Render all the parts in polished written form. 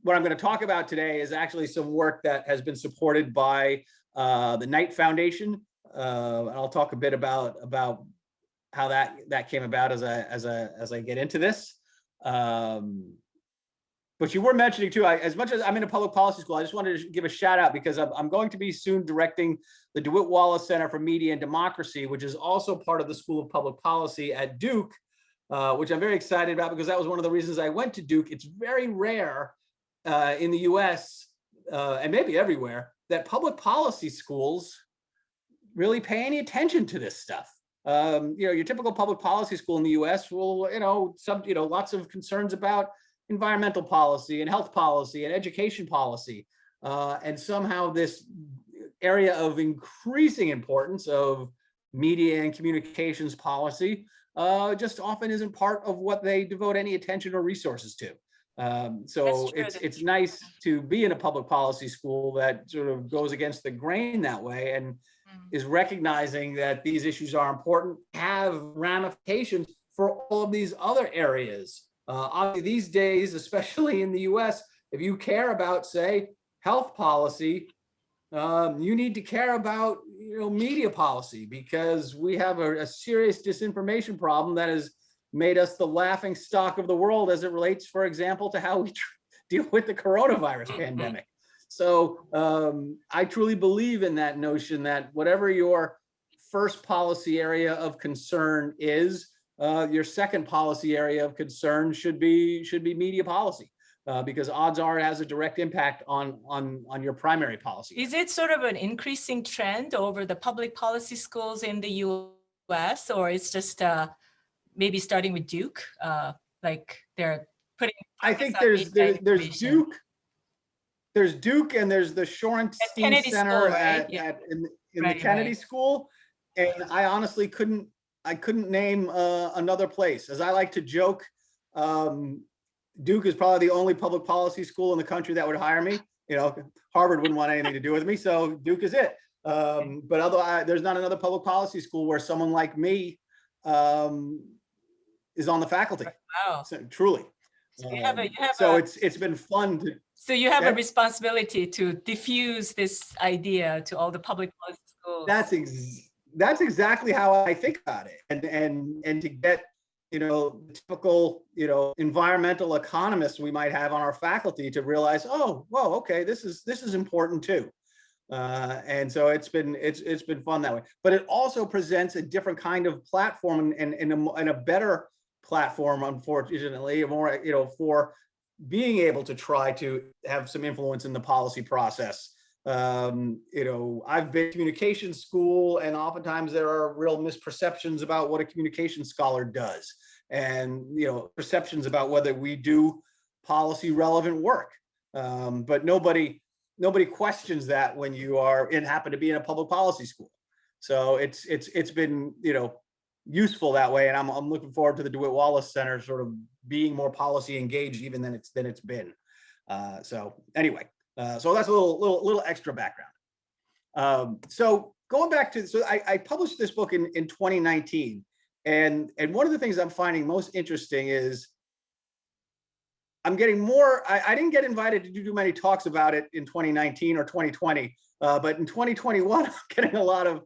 what I'm going to talk about today is actually some work that has been supported by the Knight Foundation. I'll talk a bit about how that came about as I get into this. But you were mentioning too, as much as I'm in a public policy school, I just wanted to give a shout out because I'm going to be soon directing the DeWitt Wallace Center for Media and Democracy, which is also part of the School of Public Policy at Duke, which I'm very excited about because that was one of the reasons I went to Duke. It's very rare in the US and maybe everywhere that public policy schools really pay any attention to this stuff. Your typical public policy school in the US will, lots of concerns about environmental policy and health policy and education policy. And somehow this area of increasing importance of media and communications policy just often isn't part of what they devote any attention or resources to. So it's nice to be in a public policy school that sort of goes against the grain that way and is recognizing that these issues are important, have ramifications for all of these other areas. Obviously, these days, especially in the US, if you care about, say, health policy, you need to care about media policy because we have a serious disinformation problem that has made us the laughing stock of the world as it relates, for example, to how we deal with the coronavirus pandemic. So I truly believe in that notion that whatever your first policy area of concern is, your second policy area of concern should be media policy, because odds are it has a direct impact on your primary policy. Is it sort of an increasing trend over the public policy schools in the US, or it's just maybe starting with Duke, like they're putting? I think there's Duke and there's the Shorenstein Center School, right? in the Kennedy School, and I honestly couldn't name another place. As I like to joke, Duke is probably the only public policy school in the country that would hire me. Harvard wouldn't want anything to do with me, so Duke is it. But otherwise, there's not another public policy school where someone like me is on the faculty. Wow. So, truly. So it's been fun to. So you have a responsibility to diffuse this idea to all the public policy schools. That's exactly how I think about it, and to get the typical environmental economists we might have on our faculty to realize, oh, whoa, okay, this is important too, and so it's been fun that way. But it also presents a different kind of platform and a better platform, unfortunately, more for being able to try to have some influence in the policy process. I've been to communication school, and oftentimes there are real misperceptions about what a communication scholar does, and perceptions about whether we do policy relevant work. But nobody questions that when you happen to be in a public policy school. So it's been useful that way, and I'm looking forward to the DeWitt Wallace Center sort of being more policy engaged even than it's been. So anyway. So that's a little extra background. So going back to, I published this book in 2019, and one of the things I'm finding most interesting is I'm getting more. I didn't get invited to do many talks about it in 2019 or 2020, but in 2021 I'm getting a lot of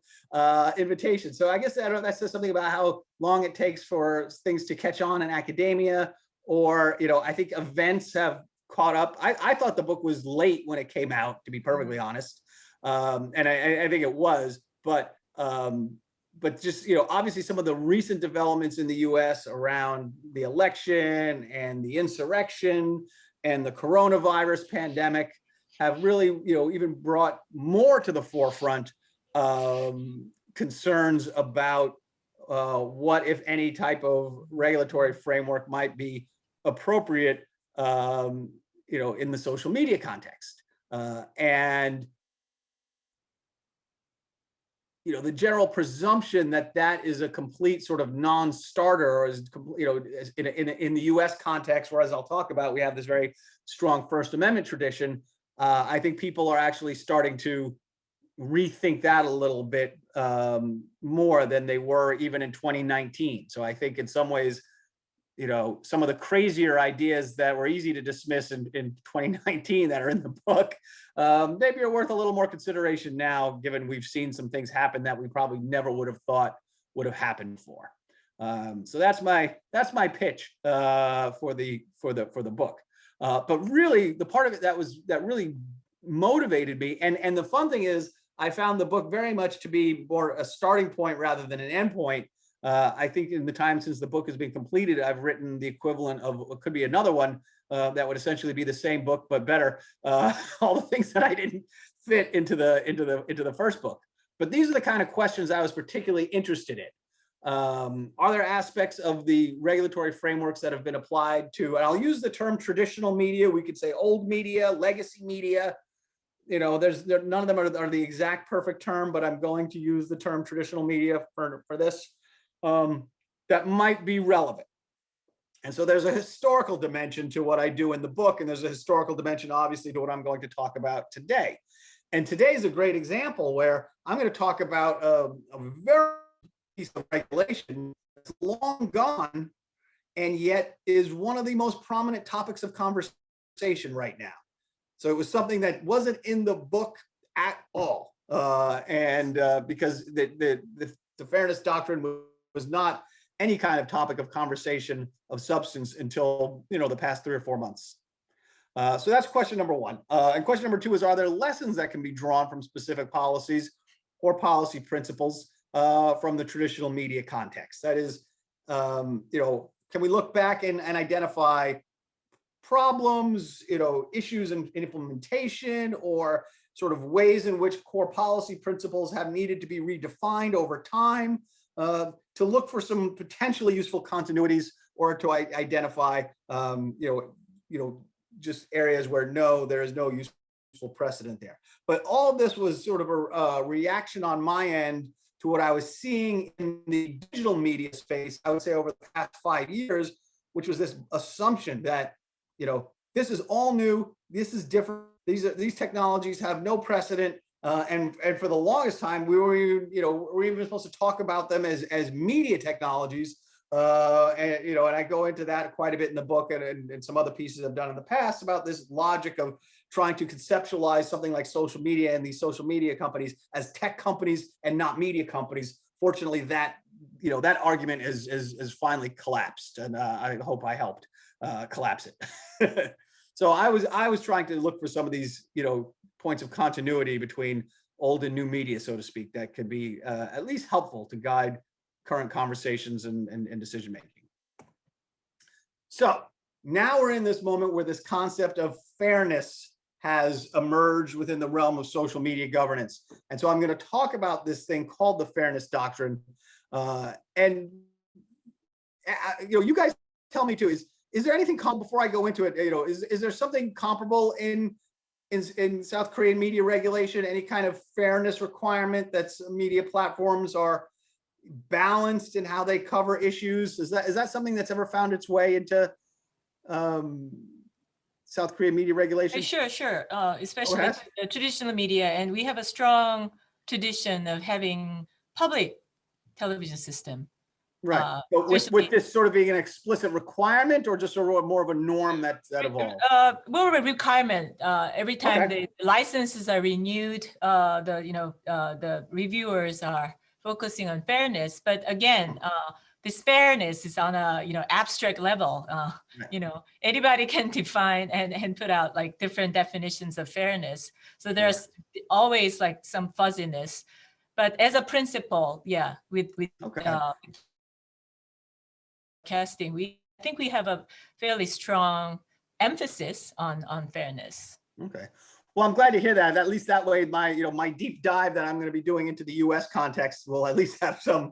invitations. So I guess that says something about how long it takes for things to catch on in academia, or I think events have caught up. I thought the book was late when it came out, to be perfectly honest, and I think it was, but just obviously some of the recent developments in the U.S. around the election and the insurrection and the coronavirus pandemic have really even brought more to the forefront concerns about what, if any, type of regulatory framework might be appropriate in the social media context, and the general presumption that is a complete sort of non-starter, or is in the U.S. context, whereas I'll talk about, we have this very strong First Amendment tradition. I think people are actually starting to rethink that a little bit more than they were even in 2019. So I think in some ways some of the crazier ideas that were easy to dismiss in 2019 that are in the book, maybe are worth a little more consideration now, given we've seen some things happen that we probably never would have thought would have happened before. So that's my pitch for the book. But really, the part of it that really motivated me, and the fun thing is, I found the book very much to be more a starting point rather than an end point. I think in the time since the book has been completed, I've written the equivalent of what could be another one that would essentially be the same book but better. All the things that I didn't fit into the first book. But these are the kind of questions I was particularly interested in. Are there aspects of the regulatory frameworks that have been applied to, and I'll use the term traditional media, we could say old media, legacy media, none of them are the exact perfect term, but I'm going to use the term traditional media for this, that might be relevant. And so there's a historical dimension to what I do in the book, and there's a historical dimension, obviously, to what I'm going to talk about today. And today is a great example where I'm going to talk about a very piece of regulation that's long gone, and yet is one of the most prominent topics of conversation right now. So it was something that wasn't in the book at all, because the Fairness Doctrine was not any kind of topic of conversation of substance until the past 3 or 4 months. So that's question number one. And question number two is, are there lessons that can be drawn from specific policies or policy principles from the traditional media context? That is, can we look back and identify problems, issues in implementation, or sort of ways in which core policy principles have needed to be redefined over time, to look for some potentially useful continuities, or to identify, just areas where there is no useful precedent there. But all of this was sort of a reaction on my end to what I was seeing in the digital media space, I would say over the past 5 years, which was this assumption that, this is all new, this is different, these technologies have no precedent, and for the longest time we were even supposed to talk about them as media technologies, and I go into that quite a bit in the book, and some other pieces I've done in the past about this logic of trying to conceptualize something like social media and these social media companies as tech companies and not media companies. Fortunately, that argument is finally collapsed, and I hope I helped collapse it. So I was trying to look for some of these points of continuity between old and new media, so to speak, that could be at least helpful to guide current conversations and decision making. So now we're in this moment where this concept of fairness has emerged within the realm of social media governance. And so I'm going to talk about this thing called the Fairness Doctrine. And you guys tell me too, is there anything before I go into it, is there something comparable in South Korean media regulation, any kind of fairness requirement that's media platforms are balanced in how they cover issues? Is that something that's ever found its way into South Korean media regulation? Sure. Especially the traditional media, and we have a strong tradition of having public television system. Right, but with this sort of being an explicit requirement, or just more of a norm that evolved? More of a requirement. Every time the licenses are renewed, the reviewers are focusing on fairness. But again, this fairness is on a abstract level. Anybody can define and put out like different definitions of fairness. So there's always like some fuzziness. But as a principle, with casting, I think we have a fairly strong emphasis on fairness. Okay. Well, I'm glad to hear that. At least that way, my deep dive that I'm going to be doing into the U.S. context will at least have some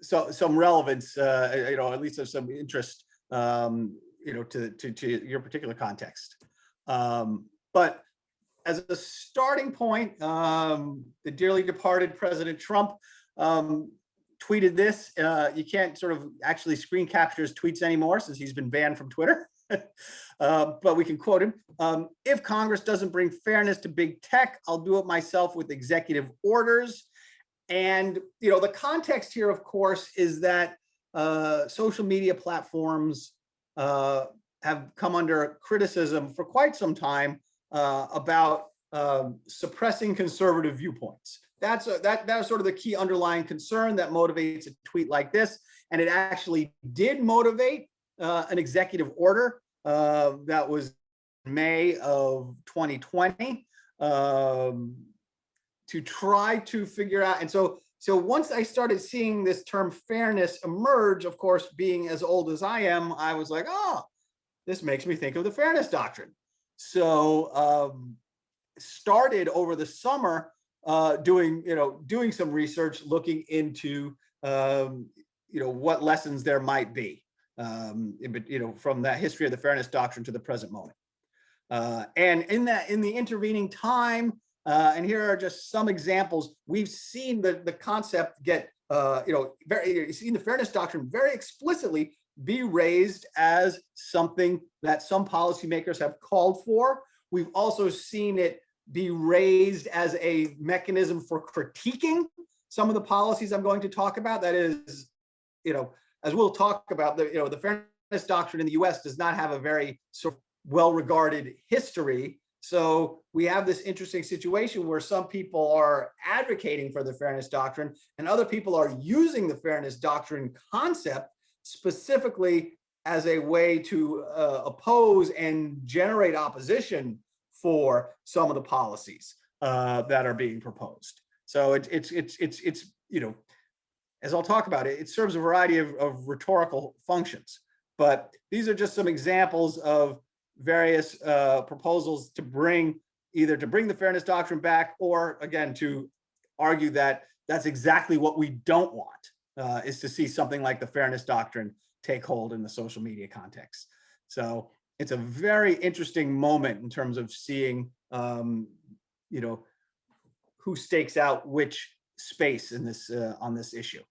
some relevance, at least of some interest, to your particular context. But as a starting point, the dearly departed President Trump tweeted this. You can't sort of actually screen capture his tweets anymore since he's been banned from Twitter. But we can quote him. If Congress doesn't bring fairness to big tech, I'll do it myself with executive orders. And the context here, of course, is that social media platforms have come under criticism for quite some time about suppressing conservative viewpoints. That's sort of the key underlying concern that motivates a tweet like this. And it actually did motivate an executive order that was May of 2020 to try to figure out. And so once I started seeing this term fairness emerge, of course, being as old as I am, I was like, oh, this makes me think of the Fairness Doctrine. So started over the summer doing some research, looking into what lessons there might be, from that history of the Fairness Doctrine to the present moment. And in the intervening time, and here are just some examples, we've seen the concept get, you've seen the Fairness Doctrine very explicitly be raised as something that some policymakers have called for. We've also seen it be raised as a mechanism for critiquing some of the policies I'm going to talk about. That is, as we'll talk about, the Fairness Doctrine in the US does not have a very sort of well-regarded history. So we have this interesting situation where some people are advocating for the Fairness Doctrine and other people are using the Fairness Doctrine concept specifically as a way to oppose and generate opposition for some of the policies that are being proposed. So it's as I'll talk about it serves a variety of rhetorical functions. But these are just some examples of various proposals to bring the Fairness Doctrine back, or again, to argue that that's exactly what we don't want, is to see something like the Fairness Doctrine take hold in the social media context. So it's a very interesting moment in terms of seeing, who stakes out which space in this on this issue.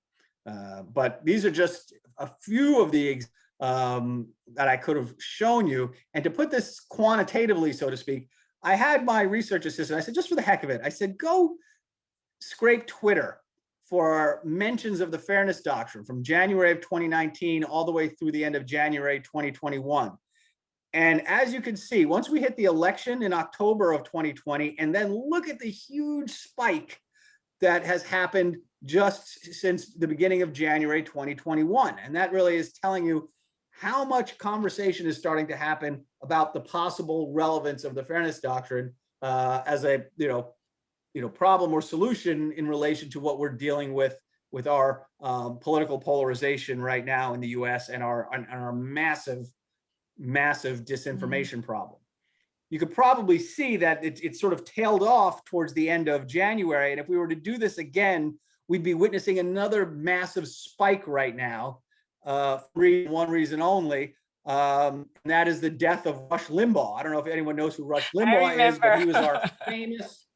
But these are just a few of the that I could have shown you. And to put this quantitatively, so to speak, I had my research assistant, I said, just for the heck of it, I said, go scrape Twitter for mentions of the Fairness Doctrine from January of 2019 all the way through the end of January 2021. And as you can see, once we hit the election in October of 2020, and then look at the huge spike that has happened just since the beginning of January 2021. And that really is telling you how much conversation is starting to happen about the possible relevance of the Fairness Doctrine as a problem or solution in relation to what we're dealing with our political polarization right now in the U.S. and our massive disinformation problem. You could probably see that it sort of tailed off towards the end of January, and if we were to do this again, we'd be witnessing another massive spike right now. For one reason only, and that is the death of Rush Limbaugh. I don't know if anyone knows who Rush Limbaugh is, but he was our famous,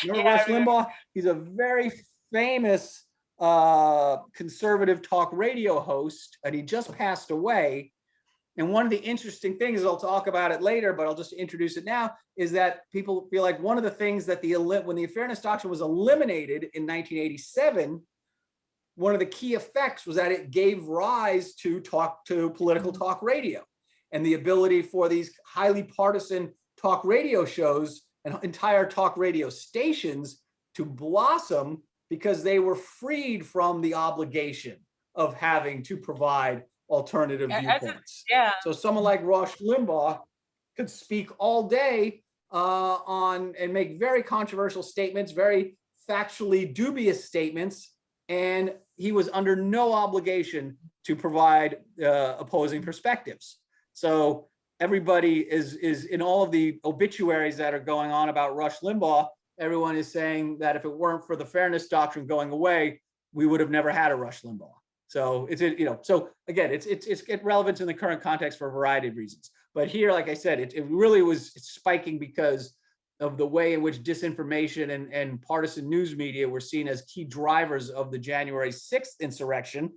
Rush Limbaugh? He's a very famous conservative talk radio host, and he just passed away. And one of the interesting things, I'll talk about it later, but I'll just introduce it now, is that people feel like one of the things that when the Fairness Doctrine was eliminated in 1987, one of the key effects was that it gave rise to political talk radio, and the ability for these highly partisan talk radio shows and entire talk radio stations to blossom because they were freed from the obligation of having to provide alternative viewpoints. So someone like Rush Limbaugh could speak all day and make very controversial statements, very factually dubious statements, and he was under no obligation to provide opposing perspectives. So everybody is in all of the obituaries that are going on about Rush Limbaugh, everyone is saying that if it weren't for the Fairness Doctrine going away, we would have never had a Rush Limbaugh. So so again, it's relevant in the current context for a variety of reasons. But here, like I said, it really was spiking because of the way in which disinformation and partisan news media were seen as key drivers of the January 6th insurrection.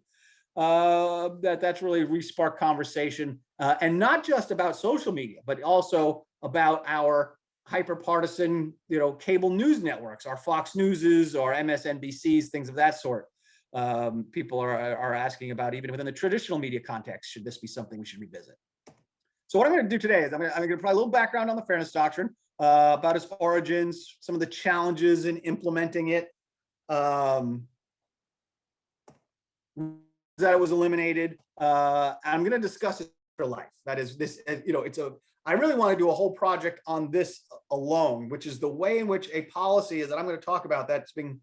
That's really re-sparked conversation, and not just about social media, but also about our hyper-partisan, cable news networks, our Fox Newses or MSNBCs, things of that sort. people are asking about, even within the traditional media context, should this be something we should revisit? So what I'm going to do today is I'm going to provide a little background on the Fairness Doctrine, about its origins, some of the challenges in implementing it, that it was eliminated. I'm going to discuss it for life. That is this, I really want to do a whole project on this alone, which is the way in which a policy is that I'm going to talk about that's been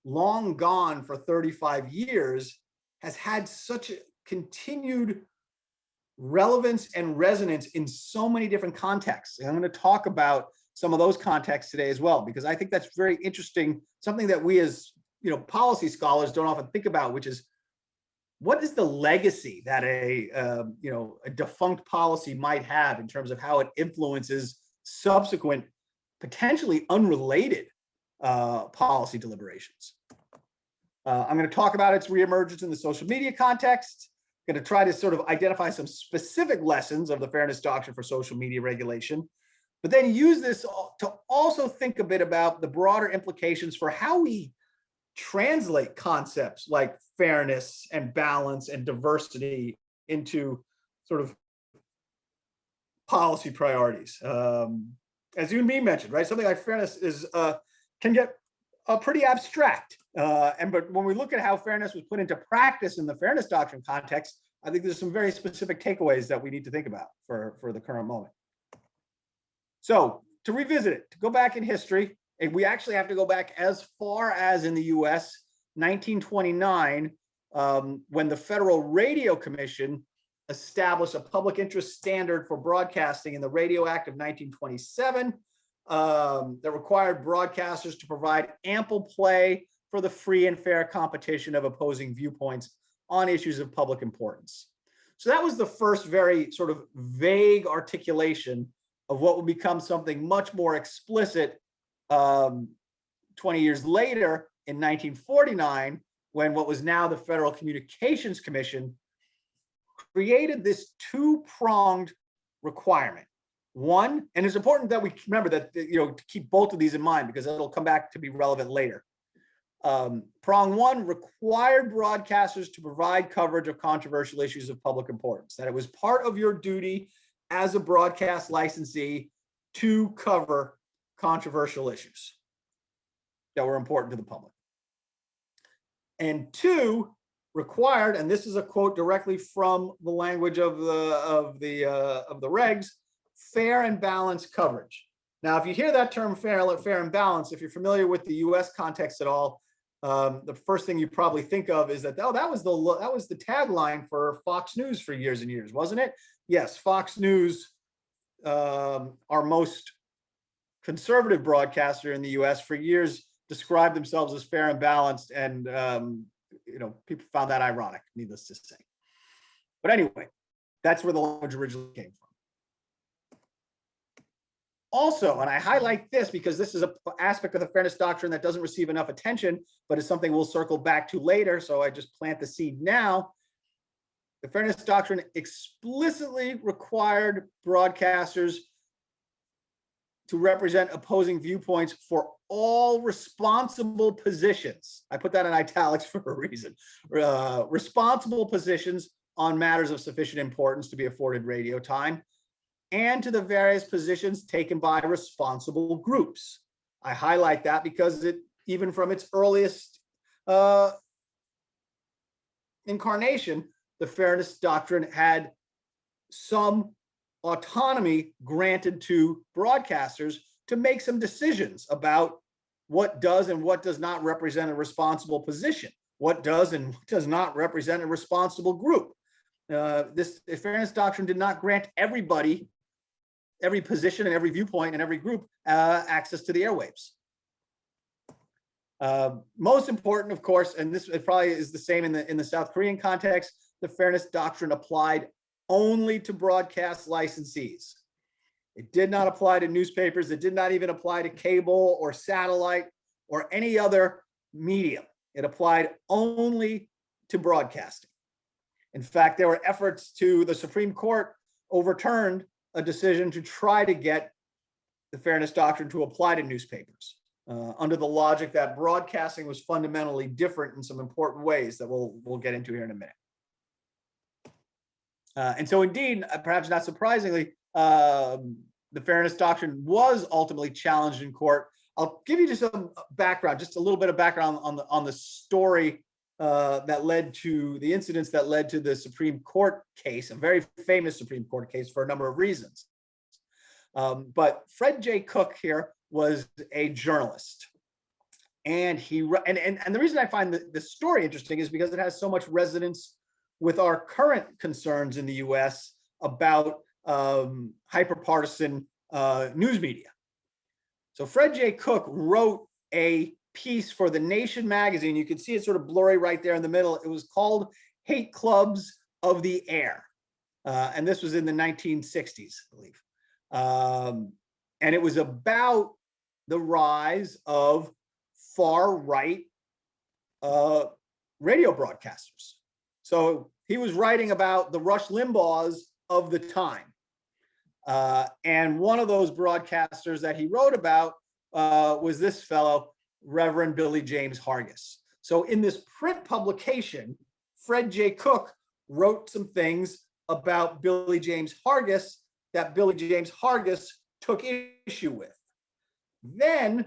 long gone for 35 years has had such a continued relevance and resonance in so many different contexts. And I'm going to talk about some of those contexts today as well, because I think that's very interesting, something that we as policy scholars don't often think about, which is what is the legacy that a defunct policy might have in terms of how it influences subsequent, potentially unrelated policy deliberations. I'm going to talk about its reemergence in the social media context. I'm going to try to sort of identify some specific lessons of the Fairness Doctrine for social media regulation, but then use this to also think a bit about the broader implications for how we translate concepts like fairness and balance and diversity into sort of policy priorities. As you and me mentioned, right? Something like fairness can get pretty abstract. But when we look at how fairness was put into practice in the Fairness Doctrine context, I think there's some very specific takeaways that we need to think about for the current moment. So to revisit it, to go back in history, and we actually have to go back as far as in the US, 1929, when the Federal Radio Commission established a public interest standard for broadcasting in the Radio Act of 1927 that required broadcasters to provide ample play for the free and fair competition of opposing viewpoints on issues of public importance. So that was the first very sort of vague articulation of what would become something much more explicit 20 years later in 1949, when what was now the Federal Communications Commission created this two-pronged requirement. One, and it's important that we remember that, to keep both of these in mind, because it'll come back to be relevant later. Prong one required broadcasters to provide coverage of controversial issues of public importance, that it was part of your duty as a broadcast licensee to cover controversial issues that were important to the public. And two, required, and this is a quote directly from the language of the regs, fair and balanced coverage. Now, if you hear that term fair and balanced, if you're familiar with the US context at all, the first thing you probably think of is that, oh, that was the tagline for Fox News for years and years, wasn't it? Yes, Fox News, our most conservative broadcaster in the US, for years described themselves as fair and balanced, and people found that ironic, needless to say. But anyway, that's where the language originally came from. Also, and I highlight this because this is an aspect of the Fairness Doctrine that doesn't receive enough attention, but is something we'll circle back to later, so I just plant the seed now. The Fairness Doctrine explicitly required broadcasters to represent opposing viewpoints for all responsible positions. I put that in italics for a reason. Responsible positions on matters of sufficient importance to be afforded radio time, and to the various positions taken by responsible groups. I highlight that because even from its earliest incarnation, the Fairness Doctrine had some autonomy granted to broadcasters to make some decisions about what does and what does not represent a responsible position, what does and what does not represent a responsible group. The Fairness Doctrine did not grant everybody, every position and every viewpoint and every group access to the airwaves. Most important, of course, and this probably is the same in the South Korean context, the Fairness Doctrine applied only to broadcast licensees. It did not apply to newspapers. It did not even apply to cable or satellite or any other medium. It applied only to broadcasting. In fact, there were efforts the Supreme Court overturned a decision to try to get the Fairness Doctrine to apply to newspapers. under the logic that broadcasting was fundamentally different in some important ways that we'll get into here in a minute. And so indeed, perhaps not surprisingly, the Fairness Doctrine was ultimately challenged in court. I'll give you just some background, just a little bit of background on the story that led to the incidents that led to the Supreme Court case, a very famous Supreme Court case for a number of reasons. But Fred J. Cook here was a journalist, and the reason I find the story interesting is because it has so much resonance with our current concerns in the U.S. about hyperpartisan news media. So Fred J. Cook wrote a piece for The Nation magazine. You can see it sort of blurry right there in the middle. It was called Hate Clubs of the Air. And this was in the 1960s, I believe. And it was about the rise of far-right radio broadcasters. So he was writing about the Rush Limbaughs of the time. And one of those broadcasters that he wrote about was this fellow, Reverend Billy James Hargis. So in this print publication, Fred J. Cook wrote some things about Billy James Hargis that Billy James Hargis took issue with. Then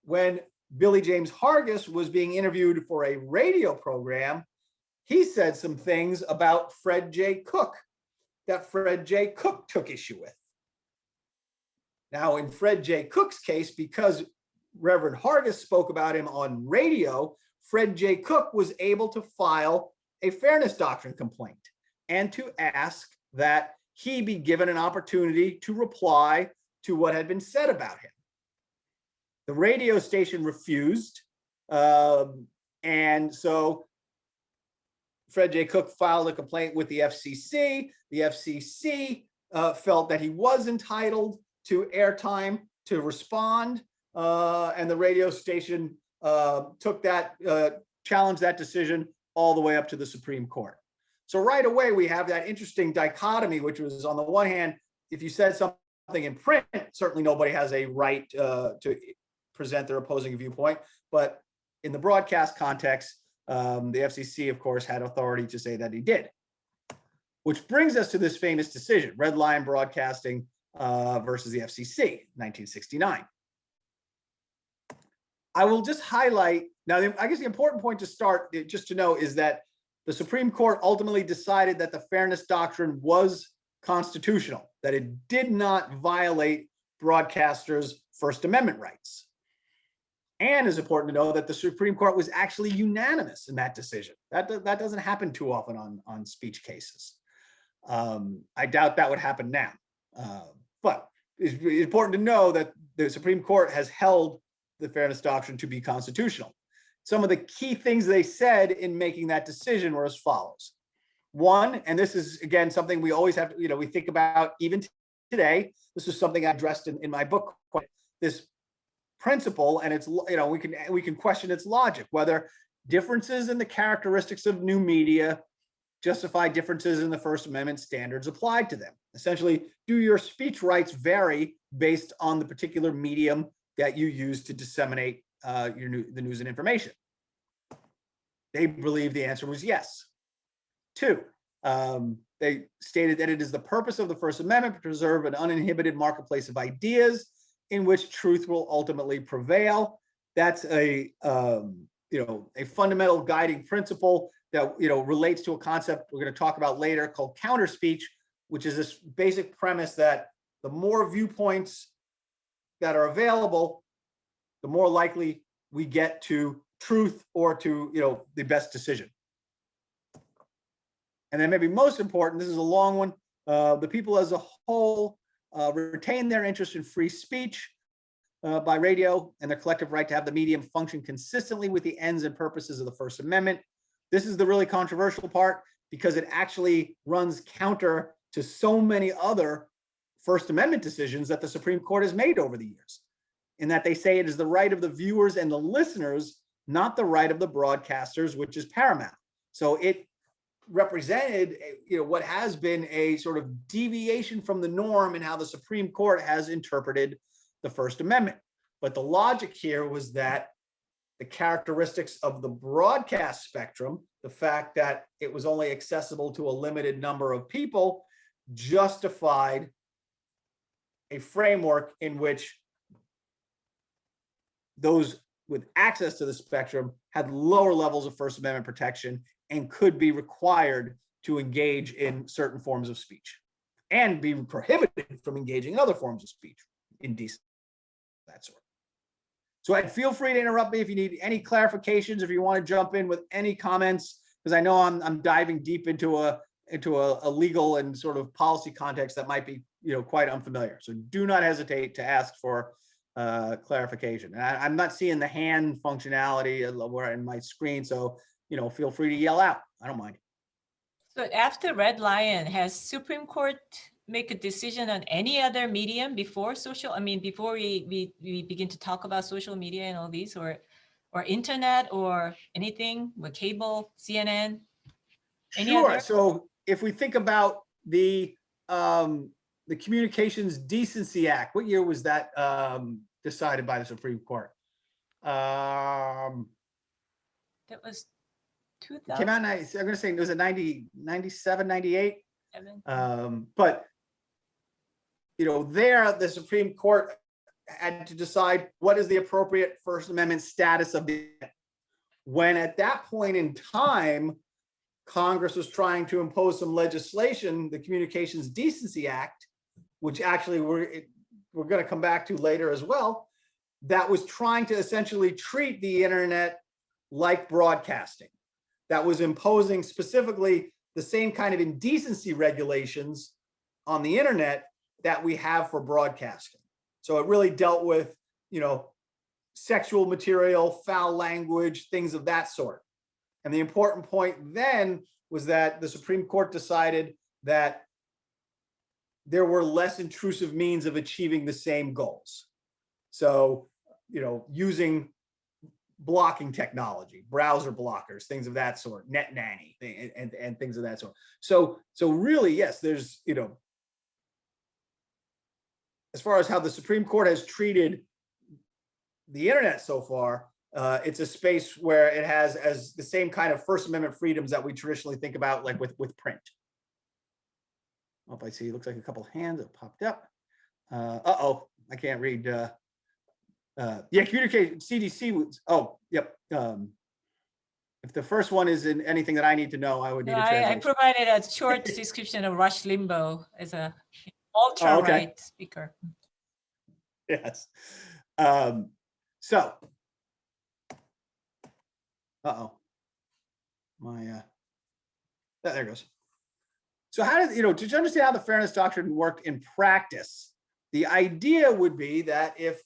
when Billy James Hargis was being interviewed for a radio program, he said some things about Fred J. Cook that Fred J. Cook took issue with. Now, in Fred J. Cook's case, because Reverend Hargis spoke about him on radio, Fred J. Cook was able to file a Fairness Doctrine complaint and to ask that he be given an opportunity to reply to what had been said about him. The radio station refused, and so Fred J. Cook filed a complaint with the FCC. The FCC felt that he was entitled to airtime to respond, and the radio station took that, challenged that decision all the way up to the Supreme Court. So right away, we have that interesting dichotomy, which was, on the one hand, if you said something in print, certainly nobody has a right to present their opposing viewpoint. But in the broadcast context, the FCC, of course, had authority to say that he did. Which brings us to this famous decision, Red Lion Broadcasting versus the FCC, 1969. I will just highlight, now, I guess the important point to start, just to know, is that the Supreme Court ultimately decided that the Fairness Doctrine was constitutional, that it did not violate broadcasters' First Amendment rights. And it's important to know that the Supreme Court was actually unanimous in that decision. That doesn't happen too often on speech cases. I doubt that would happen now. But it's important to know that the Supreme Court has held the Fairness Doctrine to be constitutional. Some of the key things they said in making that decision were as follows. One, and this is, again, something we always have to, we think about even today. This is something I addressed in my book, this principle, and it's, we can question its logic, whether differences in the characteristics of new media justify differences in the First Amendment standards applied to them. Essentially, do your speech rights vary based on the particular medium that you use to disseminate the news and information? They believe the answer was yes. Two, they stated that it is the purpose of the First Amendment to preserve an uninhibited marketplace of ideas in which truth will ultimately prevail. That's a fundamental guiding principle that relates to a concept we're going to talk about later called counter speech, which is this basic premise that the more viewpoints that are available, the more likely we get to truth or to the best decision. And then maybe most important, this is a long one, the people as a whole retain their interest in free speech by radio and their collective right to have the medium function consistently with the ends and purposes of the First Amendment. This is the really controversial part because it actually runs counter to so many other First Amendment decisions that the Supreme Court has made over the years, in that they say it is the right of the viewers and the listeners, not the right of the broadcasters, which is paramount. So it represented what has been a sort of deviation from the norm in how the Supreme Court has interpreted the First Amendment. But the logic here was that the characteristics of the broadcast spectrum, the fact that it was only accessible to a limited number of people, justified a framework in which those with access to the spectrum had lower levels of First Amendment protection and could be required to engage in certain forms of speech and be prohibited from engaging in other forms of speech, indecent, that sort. So Ed, feel free to interrupt me if you need any clarifications, if you want to jump in with any comments, because I know I'm diving deep into a legal and sort of policy context that might be quite unfamiliar. So do not hesitate to ask for clarification. And I'm not seeing the hand functionality in my screen, so feel free to yell out. I don't mind. So after Red Lion, has Supreme Court make a decision on any other medium before social? I mean, before we begin to talk about social media and all these, or internet or anything with cable, CNN? Sure. So if we think about the Communications Decency Act, what year was that decided by the Supreme Court? That was 2000. Came out, I'm going to say it was a 97, 98. But there the Supreme Court had to decide what is the appropriate First Amendment status of the, when at that point in time, Congress was trying to impose some legislation, the Communications Decency Act, which actually we're going to come back to later as well, that was trying to essentially treat the internet like broadcasting, that was imposing specifically the same kind of indecency regulations on the internet that we have for broadcasting. So it really dealt with, sexual material, foul language, things of that sort. And the important point then was that the Supreme Court decided that there were less intrusive means of achieving the same goals. So, using blocking technology, browser blockers, things of that sort, net nanny, and things of that sort. So really, yes, there's, as far as how the Supreme Court has treated the internet so far, it's a space where it has as the same kind of First Amendment freedoms that we traditionally think about, like with print. If I see, it looks like a couple of hands have popped up. Uh-oh, I can't read. Yeah, communicate, CDC was, oh, yep. If the first one is in anything that I need to know, I would need a translation. I provided a short description of Rush Limbaugh as a ultra-right speaker. Yes. So, uh-oh, my, there it goes. So how does, to understand how the Fairness Doctrine worked in practice, the idea would be that if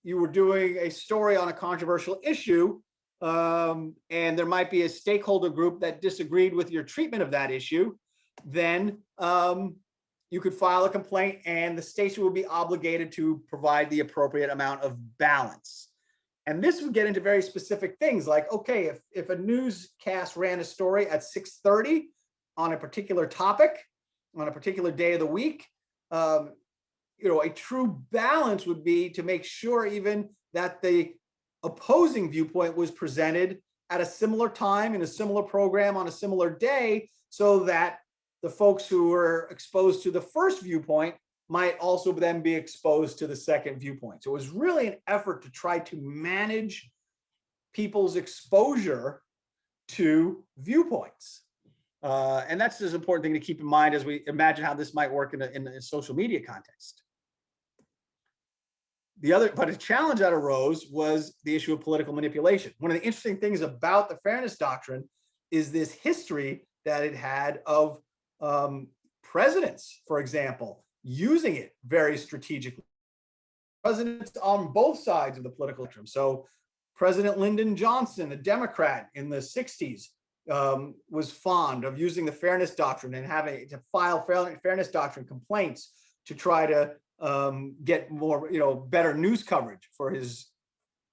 you were doing a story on a controversial issue, and there might be a stakeholder group that disagreed with your treatment of that issue, then you could file a complaint and the station would be obligated to provide the appropriate amount of balance. And this would get into very specific things like, okay, if a newscast ran a story at 6:30 on a particular topic, on a particular day of the week, a true balance would be to make sure even that the opposing viewpoint was presented at a similar time in a similar program on a similar day, so that the folks who were exposed to the first viewpoint might also then be exposed to the second viewpoint. So it was really an effort to try to manage people's exposure to viewpoints. And that's an important thing to keep in mind as we imagine how this might work in a social media context. But a challenge that arose was the issue of political manipulation. One of the interesting things about the Fairness Doctrine is this history that it had of presidents, for example, using it very strategically. Presidents on both sides of the political spectrum. So President Lyndon Johnson, a Democrat in the 60s, was fond of using the Fairness Doctrine and having to file Fairness Doctrine complaints to try to get more, better news coverage for his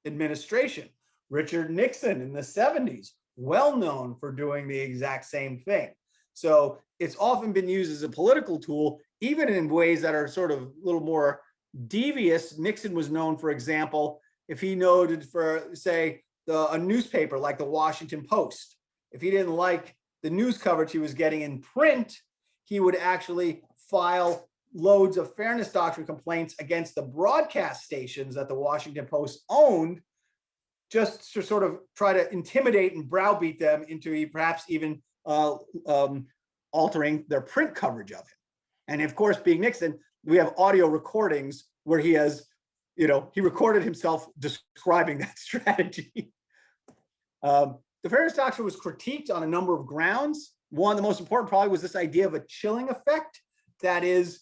administration. Richard Nixon in the 70s, well known for doing the exact same thing. So it's often been used as a political tool, even in ways that are sort of a little more devious. Nixon was known, for example, if he noted for, say, a newspaper like the Washington Post, if he didn't like the news coverage he was getting in print, he would actually file loads of Fairness Doctrine complaints against the broadcast stations that the Washington Post owned, just to sort of try to intimidate and browbeat them into perhaps even altering their print coverage of him. And of course, being Nixon, we have audio recordings where he has, he recorded himself describing that strategy. The Fairness Doctrine was critiqued on a number of grounds. One, the most important probably, was this idea of a chilling effect. That is,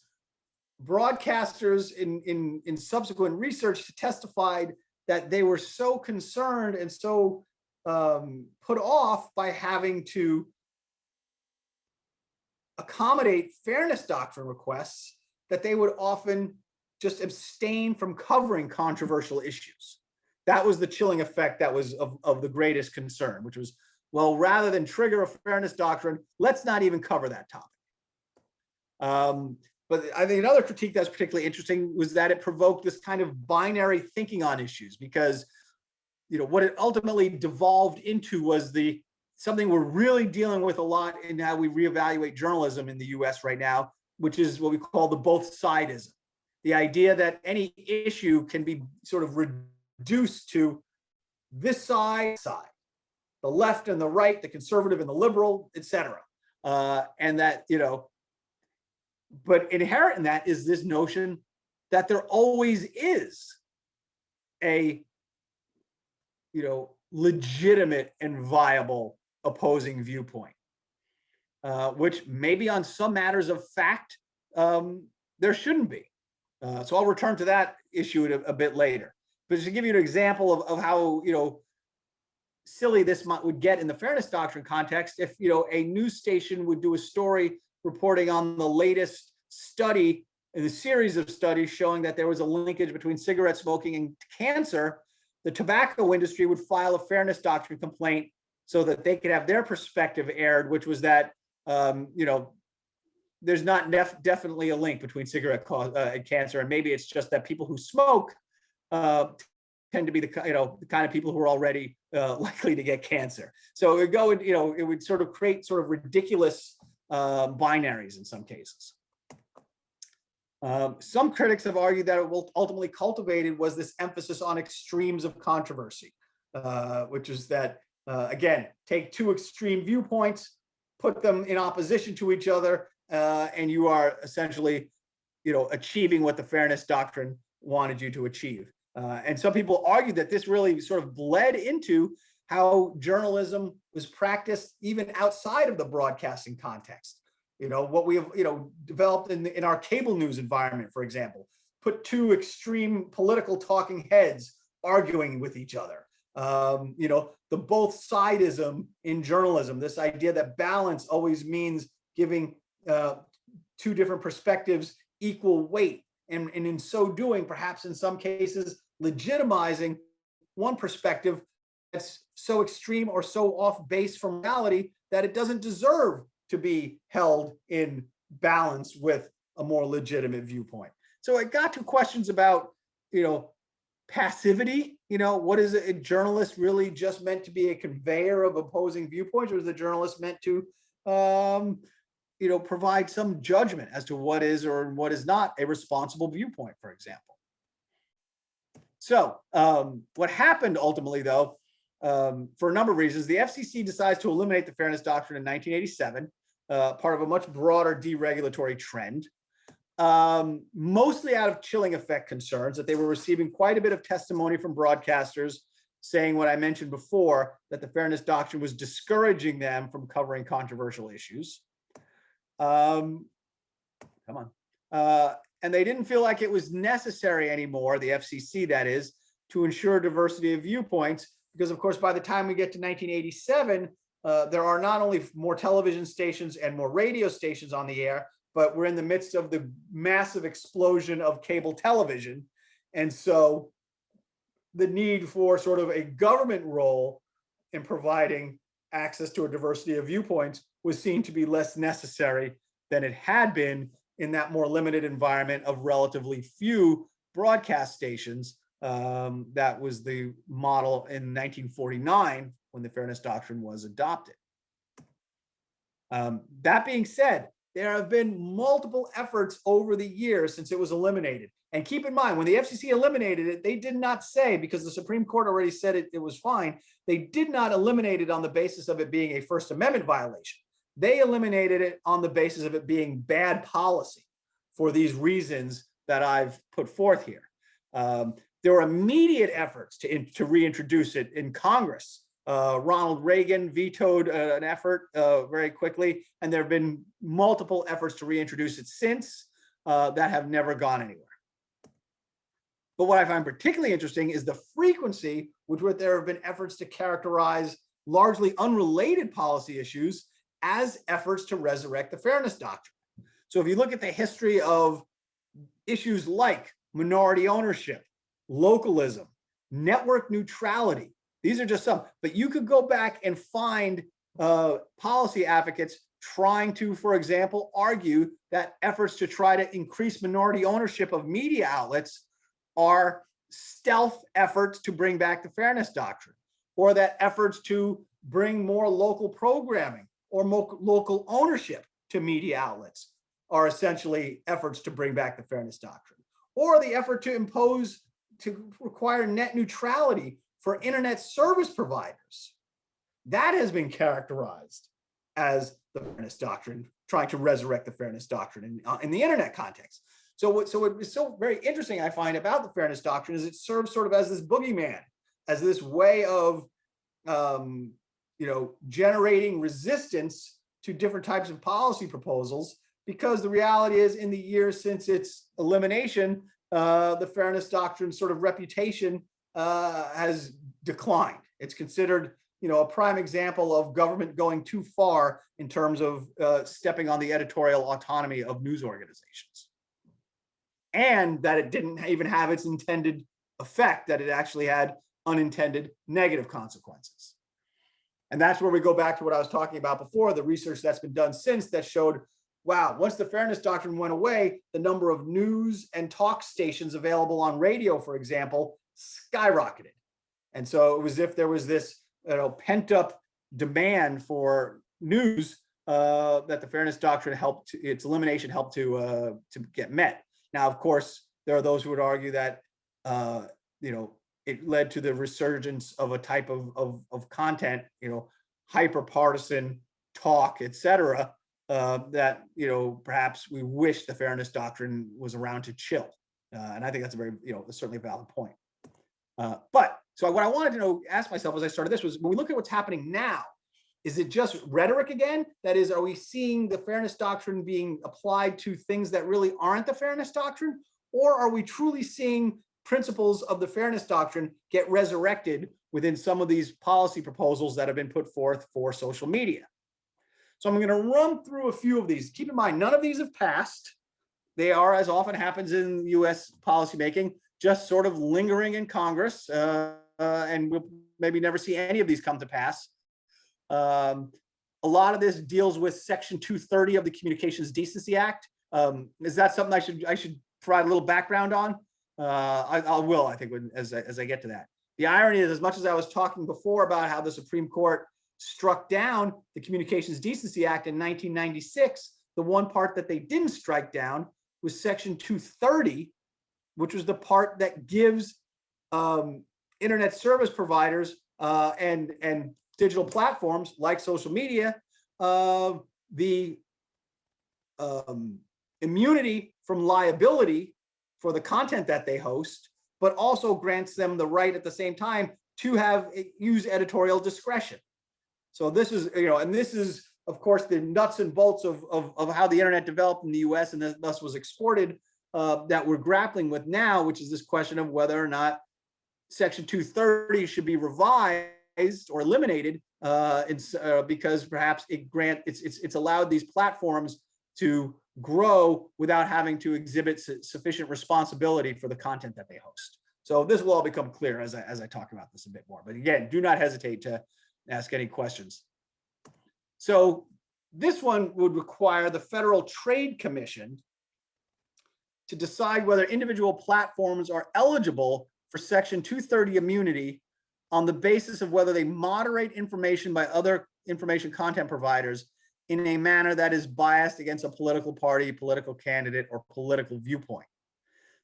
broadcasters in subsequent research testified that they were so concerned and so put off by having to accommodate Fairness Doctrine requests that they would often just abstain from covering controversial issues. That was the chilling effect that was of the greatest concern, which was, well, rather than trigger a Fairness Doctrine, let's not even cover that topic. But I think another critique that's particularly interesting was that it provoked this kind of binary thinking on issues, because what it ultimately devolved into was something we're really dealing with a lot in how we reevaluate journalism in the US right now, which is what we call the both-sidism. The idea that any issue can be sort of reduced to this side, the left and the right, the conservative and the liberal, etc. And that, but inherent in that is this notion that there always is a, legitimate and viable opposing viewpoint, which maybe on some matters of fact, there shouldn't be. So I'll return to that issue a bit later. But just to give you an example of how, silly this would get in the Fairness Doctrine context, if, a news station would do a story reporting on the latest study in a series of studies showing that there was a linkage between cigarette smoking and cancer, the tobacco industry would file a Fairness Doctrine complaint so that they could have their perspective aired, which was that, there's not definitely a link between cigarette and cancer, and maybe it's just that people who smoke tend to be the kind of people who are already likely to get cancer. So it would go, it would sort of create sort of ridiculous binaries in some cases. Some critics have argued that it will ultimately cultivated was this emphasis on extremes of controversy, which is that, again, take two extreme viewpoints, put them in opposition to each other, and you are essentially, achieving what the Fairness Doctrine wanted you to achieve. And some people argue that this really sort of bled into how journalism was practiced even outside of the broadcasting context. What we have, developed in our cable news environment, for example, put two extreme political talking heads arguing with each other. The both-sidism in journalism, this idea that balance always means giving two different perspectives equal weight. And in so doing, perhaps in some cases, legitimizing one perspective that's so extreme or so off base from reality that it doesn't deserve to be held in balance with a more legitimate viewpoint. So I got to questions about, passivity. What is a journalist really just meant to be a conveyor of opposing viewpoints, or is the journalist meant to, provide some judgment as to what is or what is not a responsible viewpoint, for example? So what happened ultimately, though, for a number of reasons, the FCC decides to eliminate the Fairness Doctrine in 1987, part of a much broader deregulatory trend, mostly out of chilling effect concerns that they were receiving quite a bit of testimony from broadcasters saying what I mentioned before, that the Fairness Doctrine was discouraging them from covering controversial issues. And they didn't feel like it was necessary anymore, the FCC that is, to ensure diversity of viewpoints, because of course, by the time we get to 1987, there are not only more television stations and more radio stations on the air, but we're in the midst of the massive explosion of cable television. And so the need for sort of a government role in providing access to a diversity of viewpoints was seen to be less necessary than it had been in that more limited environment of relatively few broadcast stations. That was the model in 1949 when the Fairness Doctrine was adopted. That being said, there have been multiple efforts over the years since it was eliminated. And keep in mind, when the FCC eliminated it, they did not say, because the Supreme Court already said it was fine, they did not eliminate it on the basis of it being a First Amendment violation. They eliminated it on the basis of it being bad policy for these reasons that I've put forth here. There were immediate efforts to reintroduce it in Congress. Ronald Reagan vetoed an effort very quickly, and there have been multiple efforts to reintroduce it since that have never gone anywhere. But what I find particularly interesting is the frequency with which there have been efforts to characterize largely unrelated policy issues as efforts to resurrect the Fairness Doctrine. So if you look at the history of issues like minority ownership, localism, network neutrality, these are just some, but you could go back and find policy advocates trying to, for example, argue that efforts to try to increase minority ownership of media outlets are stealth efforts to bring back the Fairness Doctrine, or that efforts to bring more local programming or more local ownership to media outlets are essentially efforts to bring back the Fairness Doctrine, or the effort to require net neutrality for internet service providers. That has been characterized as the Fairness Doctrine, trying to resurrect the Fairness Doctrine in the internet context. So what is so very interesting, I find, about the Fairness Doctrine is it serves sort of as this boogeyman, as this way of generating resistance to different types of policy proposals, because the reality is, in the years since its elimination, the Fairness Doctrine sort of reputation has declined. It's considered, a prime example of government going too far in terms of stepping on the editorial autonomy of news organizations, and that it didn't even have its intended effect, that it actually had unintended negative consequences. And that's where we go back to what I was talking about before, the research that's been done since that showed, wow, once the Fairness Doctrine went away, the number of news and talk stations available on radio, for example, skyrocketed. And so it was as if there was this pent up demand for news that the Fairness Doctrine its elimination helped to get met. Now, of course, there are those who would argue that it led to the resurgence of a type of content, hyper partisan talk, etc. That perhaps we wish the Fairness Doctrine was around to chill, and I think that's a very certainly a valid point. But so what I wanted to ask myself as I started this was, when we look at what's happening now, is it just rhetoric again? That is, are we seeing the Fairness Doctrine being applied to things that really aren't the Fairness Doctrine, or are we truly seeing principles of the Fairness Doctrine get resurrected within some of these policy proposals that have been put forth for social media? So I'm going to run through a few of these. Keep in mind, none of these have passed. They are, as often happens in US policymaking, just sort of lingering in Congress, and we'll maybe never see any of these come to pass. A lot of this deals with Section 230 of the Communications Decency Act. Is that something I should provide a little background on? I will, I think, as I get to that. The irony is, as much as I was talking before about how the Supreme Court struck down the Communications Decency Act in 1996, the one part that they didn't strike down was Section 230, which was the part that gives internet service providers and digital platforms like social media the immunity from liability for the content that they host, but also grants them the right at the same time to use editorial discretion. So this is, and this is, of course, the nuts and bolts of how the internet developed in the US and thus was exported, that we're grappling with now, which is this question of whether or not Section 230 should be revised or eliminated because perhaps it's allowed these platforms to grow without having to exhibit sufficient responsibility for the content that they host. So this will all become clear as I talk about this a bit more. But again, do not hesitate to ask any questions. So this one would require the Federal Trade Commission to decide whether individual platforms are eligible for Section 230 immunity on the basis of whether they moderate information by other information content providers in a manner that is biased against a political party, political candidate, or political viewpoint.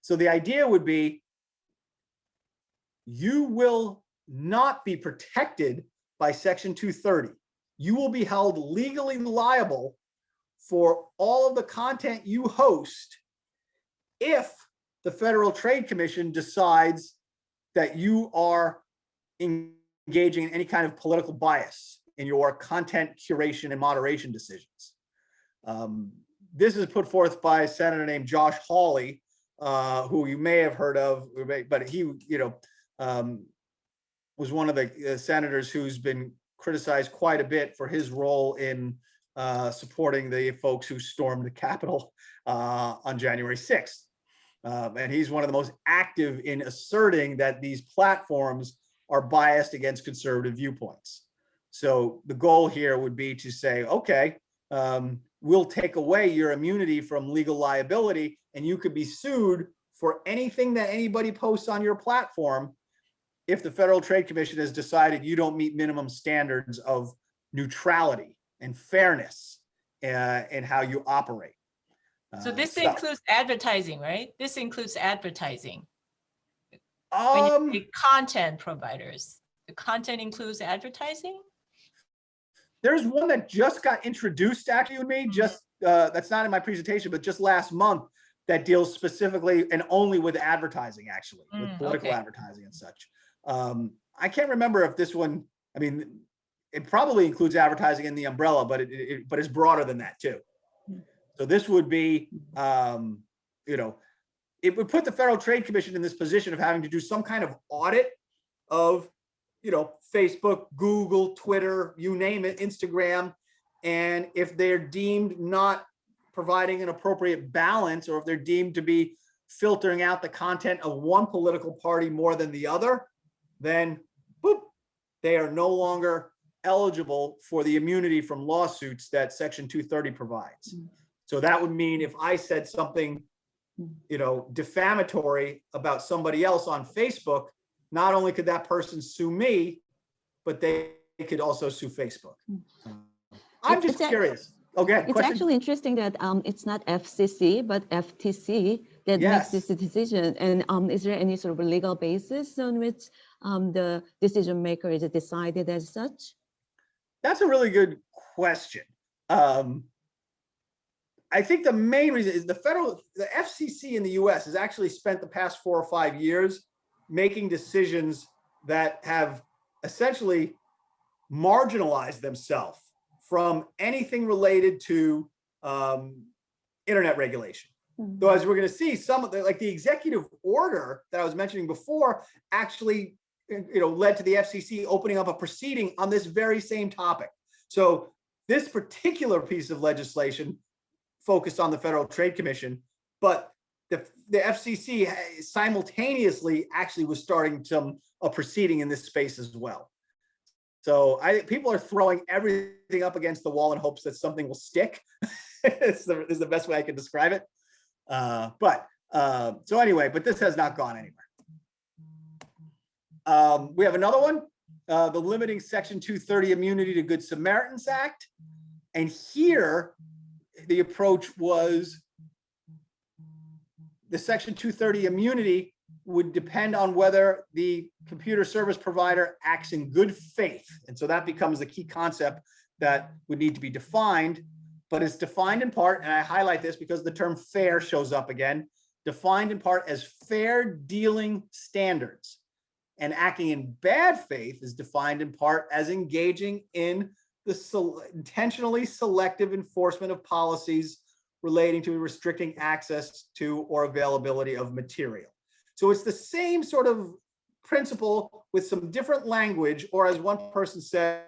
So the idea would be you will not be protected by Section 230. You will be held legally liable for all of the content you host if the Federal Trade Commission decides that you are engaging in any kind of political bias in your content curation and moderation decisions. This is put forth by a senator named Josh Hawley, who you may have heard of, but he, was one of the senators who's been criticized quite a bit for his role in supporting the folks who stormed the Capitol on January 6th. And he's one of the most active in asserting that these platforms are biased against conservative viewpoints. So the goal here would be to say, okay, we'll take away your immunity from legal liability, and you could be sued for anything that anybody posts on your platform if the Federal Trade Commission has decided you don't meet minimum standards of neutrality and fairness in how you operate. So this includes advertising, right? This includes advertising. When you say content providers, the content includes advertising? There's one that just got introduced actually with me, just that's not in my presentation, but just last month, that deals specifically and only with advertising, actually, with political advertising and such. I can't remember if this one, I mean, it probably includes advertising in the umbrella, but it's broader than that too. So this would be, it would put the Federal Trade Commission in this position of having to do some kind of audit of, Facebook, Google, Twitter, you name it, Instagram. And if they're deemed not providing an appropriate balance, or if they're deemed to be filtering out the content of one political party more than the other, then boop, they are no longer eligible for the immunity from lawsuits that Section 230 provides. So that would mean if I said something, defamatory about somebody else on Facebook, not only could that person sue me, but they could also sue Facebook. I'm just curious. Okay, it's actually interesting that it's not FCC, but FTC that makes this decision. And is there any sort of legal basis on which the decision maker is decided as such? That's a really good question. I think the main reason is the FCC in the US has actually spent the past 4 or 5 years making decisions that have essentially marginalized themselves from anything related to internet regulation. Though, as we're going to see, some of the executive order that I was mentioning before actually, led to the FCC opening up a proceeding on this very same topic. So this particular piece of legislation focused on the Federal Trade Commission, but the FCC simultaneously actually was starting a proceeding in this space as well. So people are throwing everything up against the wall in hopes that something will stick. is the best way I can describe it. So anyway, but this has not gone anywhere. We have another one, the limiting Section 230 immunity to Good Samaritans Act. And here the approach was the Section 230 immunity would depend on whether the computer service provider acts in good faith. And so that becomes the key concept that would need to be defined, but it's defined in part, and I highlight this because the term fair shows up again, defined in part as fair dealing standards. And acting in bad faith is defined in part as engaging in the intentionally selective enforcement of policies relating to restricting access to or availability of material. So it's the same sort of principle with some different language, or as one person said,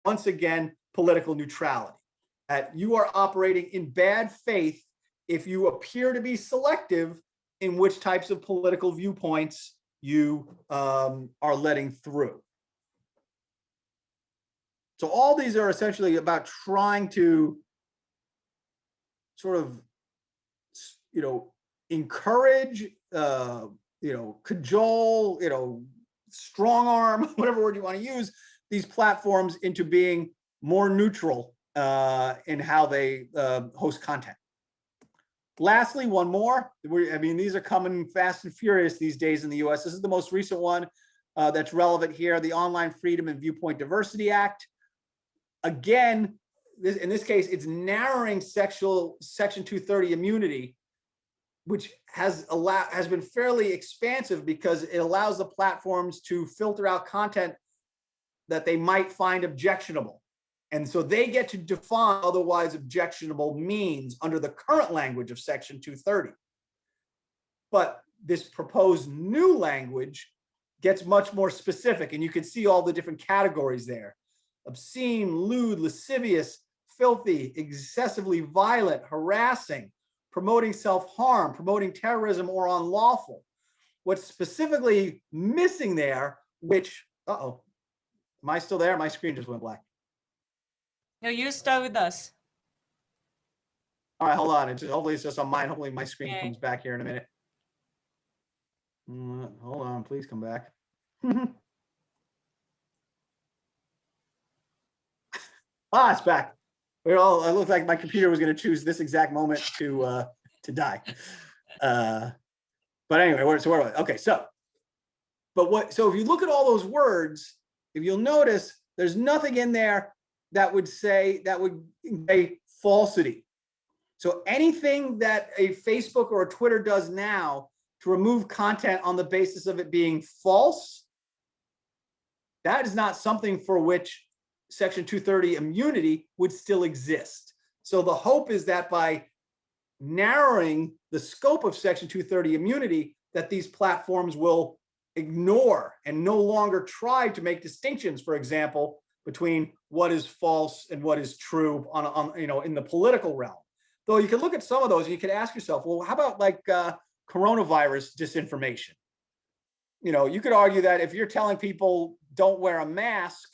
once again, political neutrality. That you are operating in bad faith if you appear to be selective in which types of political viewpoints you are letting through. So all these are essentially about trying to sort of, encourage, cajole, strong arm, whatever word you want to use, these platforms into being more neutral in how they host content. Lastly, one more. These are coming fast and furious these days in the US. This is the most recent one that's relevant here, the Online Freedom and Viewpoint Diversity Act. Again, in this case, it's narrowing Section 230 immunity, which has been fairly expansive because it allows the platforms to filter out content that they might find objectionable. And so they get to define otherwise objectionable means under the current language of Section 230. But this proposed new language gets much more specific, and you can see all the different categories there: obscene, lewd, lascivious, filthy, excessively violent, harassing, promoting self-harm, promoting terrorism, or unlawful. What's specifically missing there, which, am I still there? My screen just went black. No, you start with us. All right, hold on. Hopefully it's just on mine. Hopefully my screen comes back here in a minute. Hold on, please come back. It's back. It looked like my computer was going to choose this exact moment to die. But anyway, so where was I? Okay, so if you look at all those words, if you'll notice, there's nothing in there that would say falsity. So anything that a Facebook or a Twitter does now to remove content on the basis of it being false, that is not something for which Section 230 immunity would still exist. So the hope is that by narrowing the scope of Section 230 immunity, that these platforms will ignore and no longer try to make distinctions, for example, between what is false and what is true in the political realm. Though you can look at some of those and you can ask yourself, well, how about like coronavirus disinformation? You could argue that if you're telling people don't wear a mask,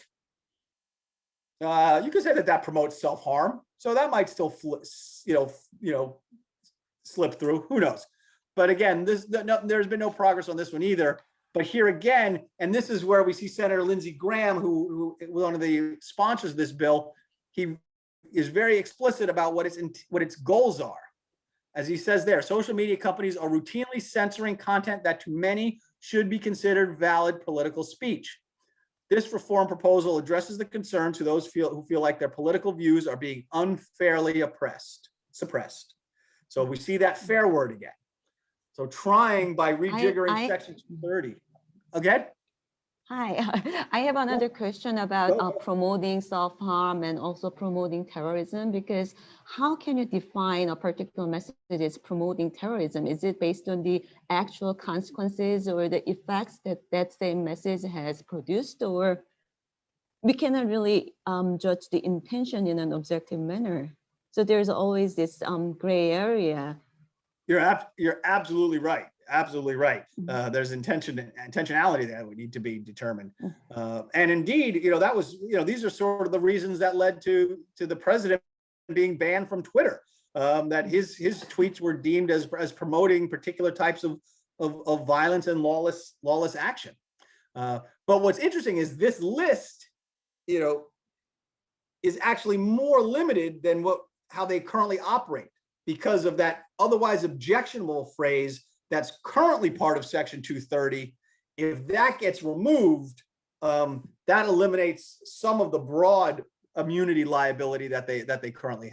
you could say that promotes self-harm. So that might still slip through. Who knows? But again, there's been no progress on this one either. But here again, and this is where we see Senator Lindsey Graham, who was one of the sponsors of this bill, he is very explicit about what its goals are. As he says there, social media companies are routinely censoring content that to many should be considered valid political speech. This reform proposal addresses the concerns to those who feel like their political views are being unfairly suppressed. So we see that fair word again. So trying by rejiggering Section 230. Again? Hi, I have another question about promoting self-harm and also promoting terrorism, because how can you define a particular message as promoting terrorism? Is it based on the actual consequences or the effects that same message has produced, or we cannot really judge the intention in an objective manner? So there's always this gray area. You're absolutely right. Absolutely right. There's intentionality that would need to be determined. And indeed, that was, these are sort of the reasons that led to the president being banned from Twitter. That his tweets were deemed as promoting particular types of violence and lawless action. But what's interesting is this list, is actually more limited than how they currently operate, because of that otherwise objectionable phrase that's currently part of Section 230. If that gets removed, that eliminates some of the broad immunity liability that they currently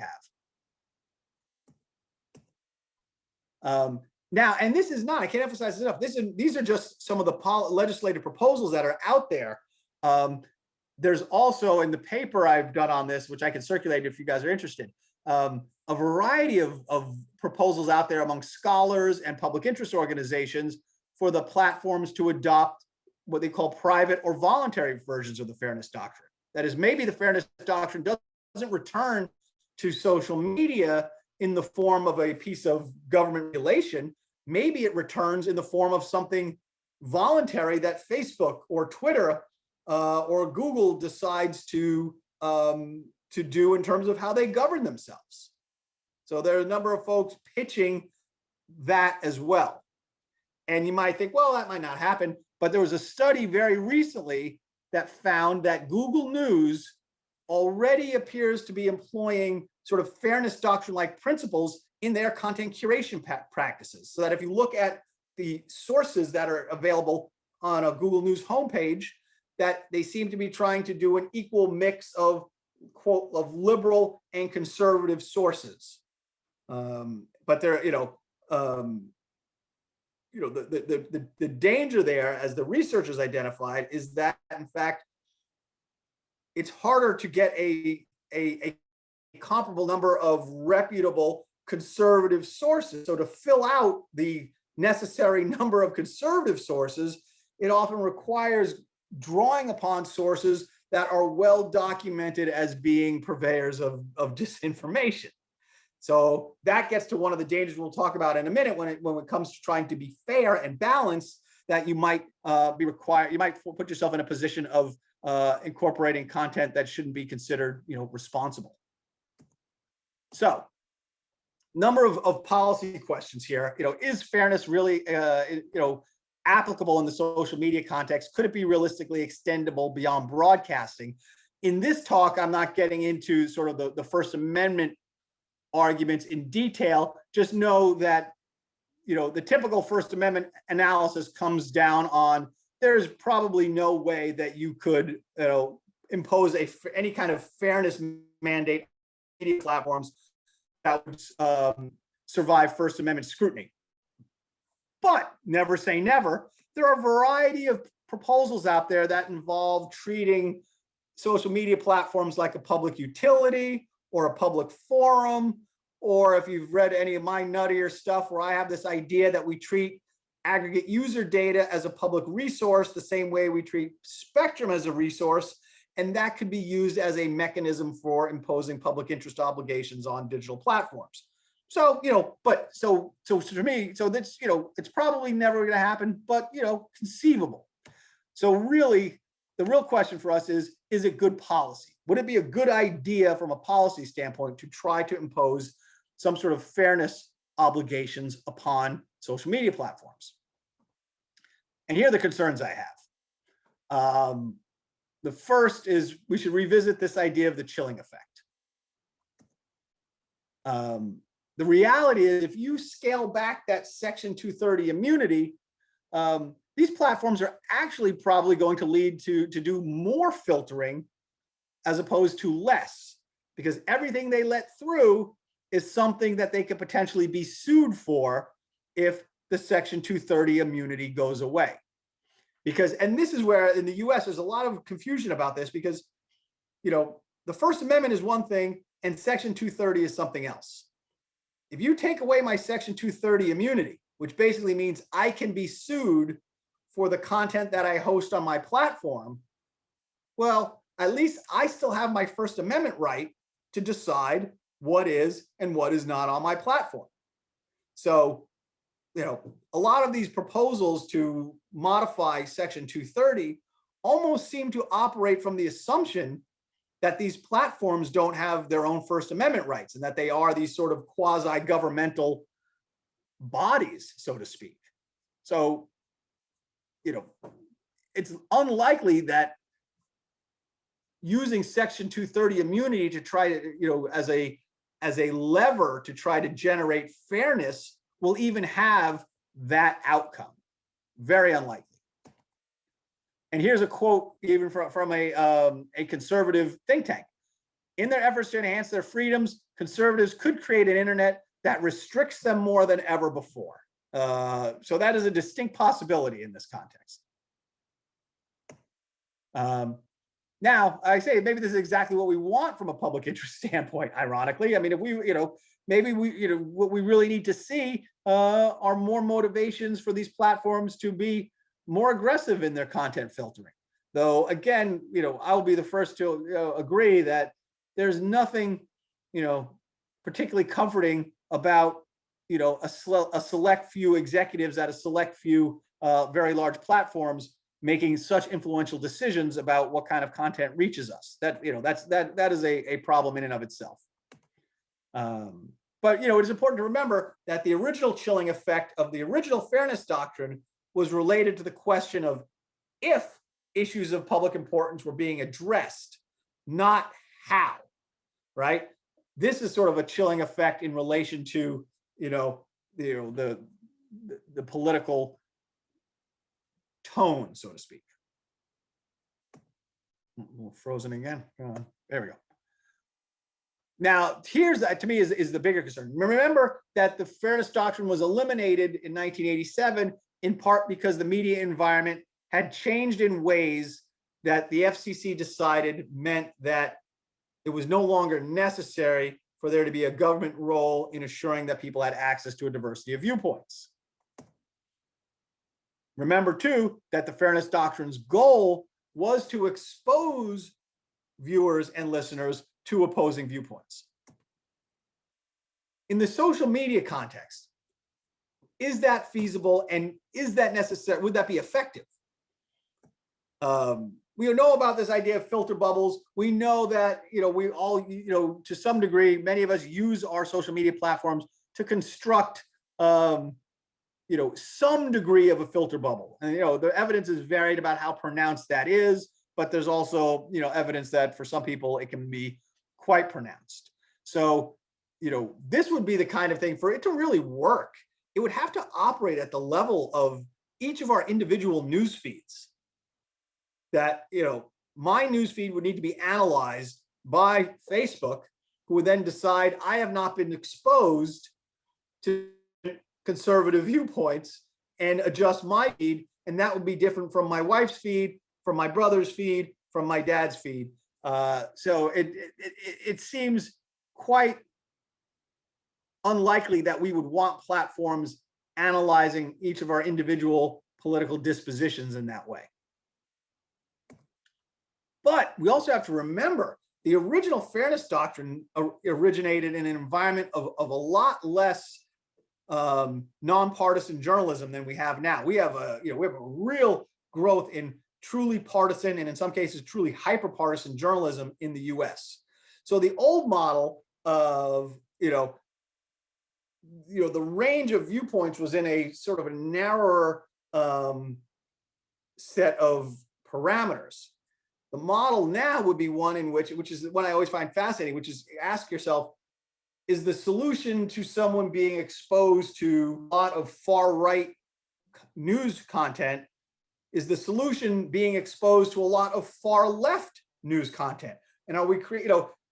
have. Now, and this is not, I can't emphasize this enough, these are just some of the legislative proposals that are out there. There's also, in the paper I've done on this, which I can circulate if you guys are interested, a variety of proposals out there among scholars and public interest organizations for the platforms to adopt what they call private or voluntary versions of the Fairness Doctrine. That is, maybe the Fairness Doctrine doesn't return to social media in the form of a piece of government regulation. Maybe it returns in the form of something voluntary that Facebook or Twitter or Google decides to do in terms of how they govern themselves. So there are a number of folks pitching that as well. And you might think, well, that might not happen. But there was a study very recently that found that Google News already appears to be employing sort of fairness doctrine-like principles in their content curation practices. So that if you look at the sources that are available on a Google News homepage, that they seem to be trying to do an equal mix of, quote, of liberal and conservative sources. But they're, the danger there, as the researchers identified, is that in fact it's harder to get a comparable number of reputable conservative sources. So to fill out the necessary number of conservative sources, it often requires drawing upon sources that are well documented as being purveyors of disinformation. So that gets to one of the dangers we'll talk about in a minute when it comes to trying to be fair and balanced, that you might be required, you might put yourself in a position of incorporating content that shouldn't be considered, responsible. So, number of policy questions here. Is fairness really, applicable in the social media context? Could it be realistically extendable beyond broadcasting? In this talk, I'm not getting into sort of the First Amendment arguments in detail. Just know that, the typical First Amendment analysis comes down on there's probably no way that you could, impose any kind of fairness mandate on media platforms that would survive First Amendment scrutiny. But never say never. There are a variety of proposals out there that involve treating social media platforms like a public utility or a public forum, or if you've read any of my nuttier stuff where I have this idea that we treat aggregate user data as a public resource the same way we treat spectrum as a resource, and that could be used as a mechanism for imposing public interest obligations on digital platforms. So, so for me, so that's, it's probably never going to happen, but, conceivable. So really, the real question for us is it good policy? Would it be a good idea from a policy standpoint to try to impose some sort of fairness obligations upon social media platforms? And here are the concerns I have. The first is we should revisit this idea of the chilling effect. The reality is, if you scale back that Section 230 immunity, these platforms are actually probably going to lead to do more filtering as opposed to less, because everything they let through is something that they could potentially be sued for if the Section 230 immunity goes away. Because, and this is where in the US there's a lot of confusion about this, because, the First Amendment is one thing and Section 230 is something else. If you take away my Section 230 immunity, which basically means I can be sued for the content that I host on my platform, well, at least I still have my First Amendment right to decide what is and what is not on my platform. So, a lot of these proposals to modify Section 230 almost seem to operate from the assumption that these platforms don't have their own First Amendment rights and that they are these sort of quasi-governmental bodies, so to speak. So, it's unlikely that using Section 230 immunity to try to, as a lever to try to generate fairness will even have that outcome. Very unlikely. And here's a quote even from a conservative think tank. In their efforts to enhance their freedoms, conservatives could create an internet that restricts them more than ever before. So that is a distinct possibility in this context. Now, I say maybe this is exactly what we want from a public interest standpoint, ironically. I mean, if we, maybe we, what we really need to see are more motivations for these platforms to be more aggressive in their content filtering. Though, again, I'll be the first to agree that there's nothing, particularly comforting about, a select few executives at a select few very large platforms making such influential decisions about what kind of content reaches us. That, that is a problem in and of itself. But it is important to remember that the original chilling effect of the original Fairness Doctrine was related to the question of if issues of public importance were being addressed, not how, right? This is sort of a chilling effect in relation to, the political tone, so to speak. Frozen again. There we go. Now, here's that to me is the bigger concern. Remember that the Fairness Doctrine was eliminated in 1987 in part because the media environment had changed in ways that the FCC decided meant that it was no longer necessary for there to be a government role in assuring that people had access to a diversity of viewpoints. Remember, too, that the Fairness Doctrine's goal was to expose viewers and listeners to opposing viewpoints. In the social media context, is that feasible and is that necessary? Would that be effective? We know about this idea of filter bubbles. We know that, we all, to some degree, many of us use our social media platforms to construct, some degree of a filter bubble. And, the evidence is varied about how pronounced that is, but there's also, evidence that for some people it can be quite pronounced. So, this would be the kind of thing for it to really work. It would have to operate at the level of each of our individual news feeds. That, my newsfeed would need to be analyzed by Facebook, who would then decide I have not been exposed to conservative viewpoints and adjust my feed. And that would be different from my wife's feed, from my brother's feed, from my dad's feed. So it seems quite unlikely that we would want platforms analyzing each of our individual political dispositions in that way. But we also have to remember the original Fairness Doctrine originated in an environment of a lot less nonpartisan journalism than we have now. We have a real growth in truly partisan and in some cases truly hyper-partisan journalism in the US. So the old model of the range of viewpoints was in a sort of a narrower set of parameters. The model now would be one in which is one I always find fascinating, which is ask yourself, is the solution to someone being exposed to a lot of far-right news content, is the solution being exposed to a lot of far-left news content? And are we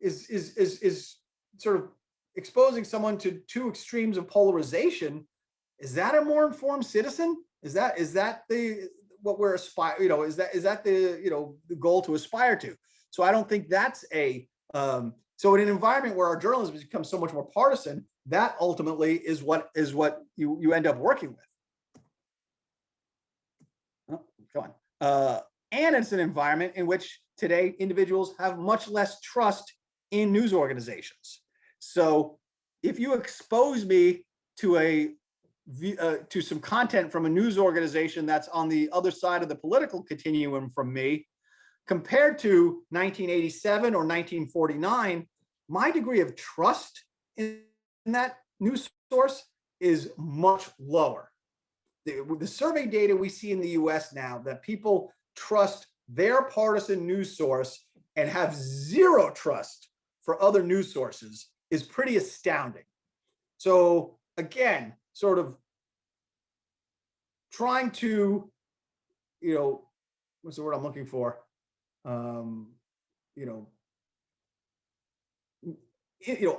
is sort of exposing someone to two extremes of polarization, is that a more informed citizen? Is that the what we're aspiring, is that the goal to aspire to? So I don't think that's so in an environment where our journalism has become so much more partisan, that ultimately is what you end up working with. Oh, come on. And it's an environment in which today individuals have much less trust in news organizations. So if you expose me to to some content from a news organization that's on the other side of the political continuum from me, compared to 1987 or 1949, my degree of trust in that news source is much lower. The survey data we see in the US now that people trust their partisan news source and have zero trust for other news sources is pretty astounding. So again, sort of trying to, what's the word I'm looking for?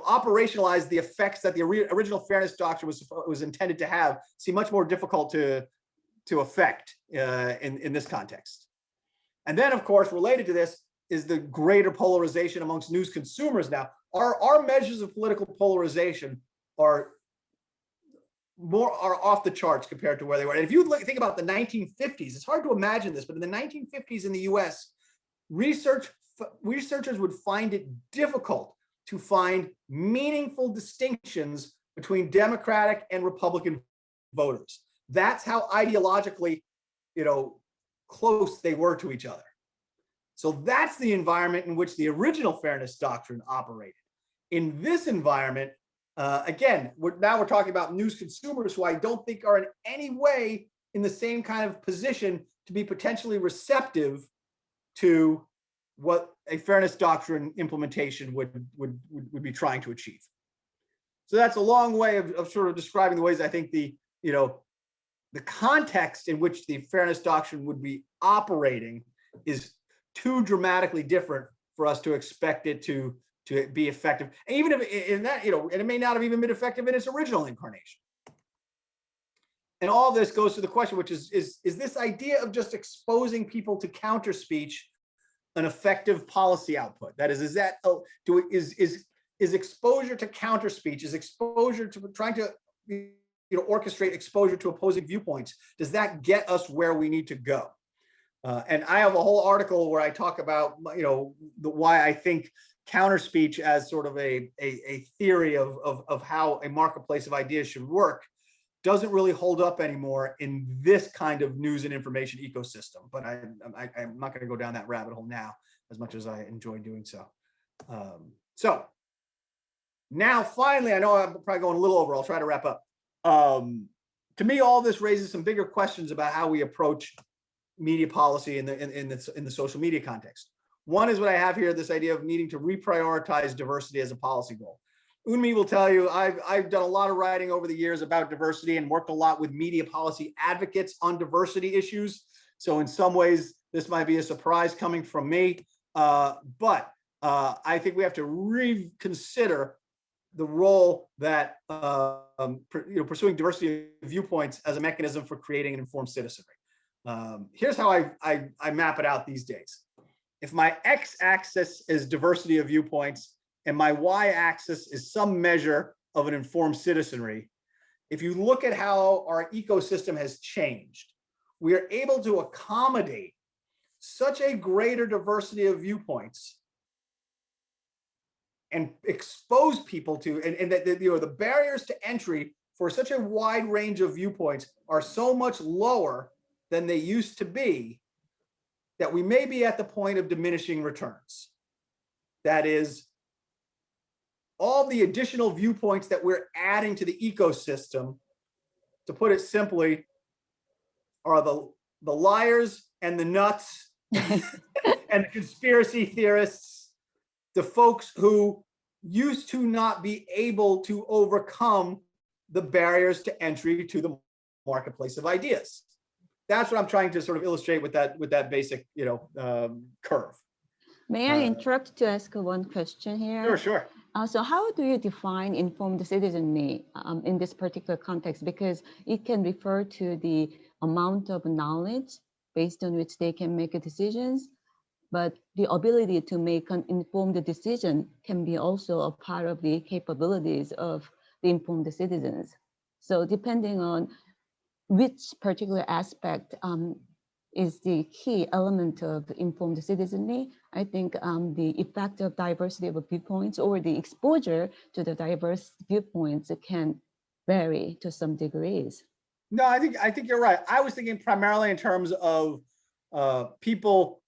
Operationalize the effects that the original Fairness Doctrine was intended to have seem much more difficult to affect in this context. And then, of course, related to this is the greater polarization amongst news consumers now. Our measures of political polarization are off the charts compared to where they were. And if you think about the 1950s, it's hard to imagine this, but in the 1950s in the US, researchers would find it difficult to find meaningful distinctions between Democratic and Republican voters. That's how ideologically, close they were to each other. So that's the environment in which the original Fairness Doctrine operated. In this environment, Again, we're talking about news consumers who I don't think are in any way in the same kind of position to be potentially receptive to what a fairness doctrine implementation would be trying to achieve. So that's a long way of sort of describing the ways I think the context in which the fairness doctrine would be operating is too dramatically different for us to expect it to be effective. And even if in that, and it may not have even been effective in its original incarnation. And all this goes to the question, which is this idea of just exposing people to counter speech an effective policy output? That is exposure to counter speech, is exposure to trying to orchestrate exposure to opposing viewpoints, does that get us where we need to go? And I have a whole article where I talk about why I think counter speech as sort of a theory of how a marketplace of ideas should work doesn't really hold up anymore in this kind of news and information ecosystem. But I'm not going to go down that rabbit hole now, as much as I enjoy doing so. So now, finally, I know I'm probably going a little over. I'll try to wrap up. To me, all this raises some bigger questions about how we approach media policy in the social media context. One is what I have here: this idea of needing to reprioritize diversity as a policy goal. Unmi will tell you, I've done a lot of writing over the years about diversity and worked a lot with media policy advocates on diversity issues. So in some ways, this might be a surprise coming from me, but I think we have to reconsider the role that pursuing diversity of viewpoints as a mechanism for creating an informed citizenry. Here's how I map it out these days. If my x-axis is diversity of viewpoints and my y-axis is some measure of an informed citizenry, if you look at how our ecosystem has changed, we are able to accommodate such a greater diversity of viewpoints and expose people to, and that the barriers to entry for such a wide range of viewpoints are so much lower than they used to be, that we may be at the point of diminishing returns. That is, all the additional viewpoints that we're adding to the ecosystem, to put it simply, are the liars and the nuts and the conspiracy theorists, the folks who used to not be able to overcome the barriers to entry to the marketplace of ideas. That's what I'm trying to sort of illustrate with that basic, curve. May I interrupt to ask one question here? Sure. So how do you define informed citizenry in this particular context? Because it can refer to the amount of knowledge based on which they can make decisions, but the ability to make an informed decision can be also a part of the capabilities of the informed citizens. So depending on which particular aspect is the key element of informed citizenry, I think the effect of diversity of viewpoints or the exposure to the diverse viewpoints can vary to some degrees. No, I think you're right. I was thinking primarily in terms of people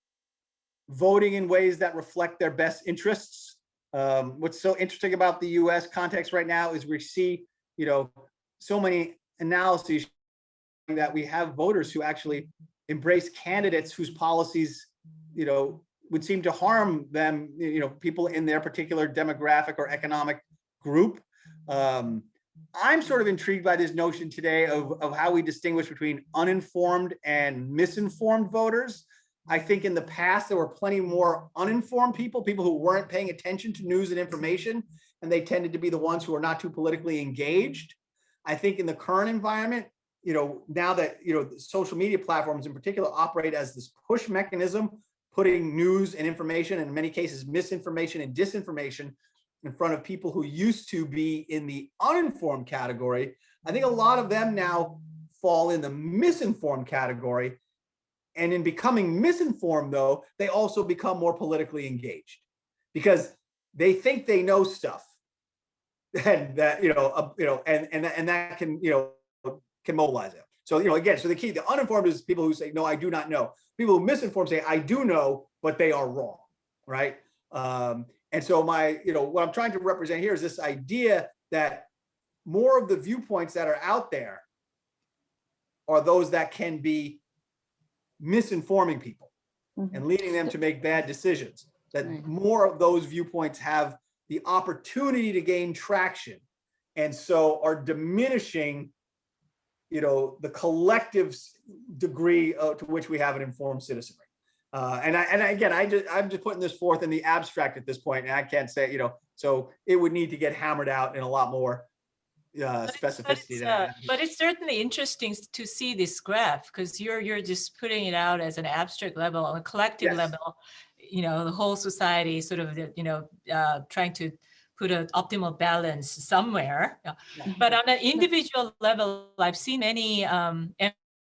voting in ways that reflect their best interests. What's so interesting about the U.S. context right now is we see, so many analyses that we have voters who actually embrace candidates whose policies, would seem to harm them, people in their particular demographic or economic group. I'm sort of intrigued by this notion today of how we distinguish between uninformed and misinformed voters. I think in the past, there were plenty more uninformed people who weren't paying attention to news and information, and they tended to be the ones who are not too politically engaged. I think in the current environment, now that, social media platforms in particular operate as this push mechanism, putting news and information, and in many cases, misinformation and disinformation in front of people who used to be in the uninformed category. I think a lot of them now fall in the misinformed category. And in becoming misinformed, though, they also become more politically engaged because they think they know stuff, and that and that can mobilize it. So again, so the uninformed is people who say, no, I do not know. People who misinform say, I do know, but they are wrong, right? And so what I'm trying to represent here is this idea that more of the viewpoints that are out there are those that can be misinforming people and leading them to make bad decisions. That more of those viewpoints have the opportunity to gain traction, and so are diminishing, the collective degree to which we have an informed citizenry. I'm just putting this forth in the abstract at this point, and I can't say, so it would need to get hammered out in a lot more specificity. But it's certainly interesting to see this graph, because you're just putting it out as an abstract level, on a collective level, the whole society sort of, trying to put an optimal balance somewhere. But on an individual level, I've seen many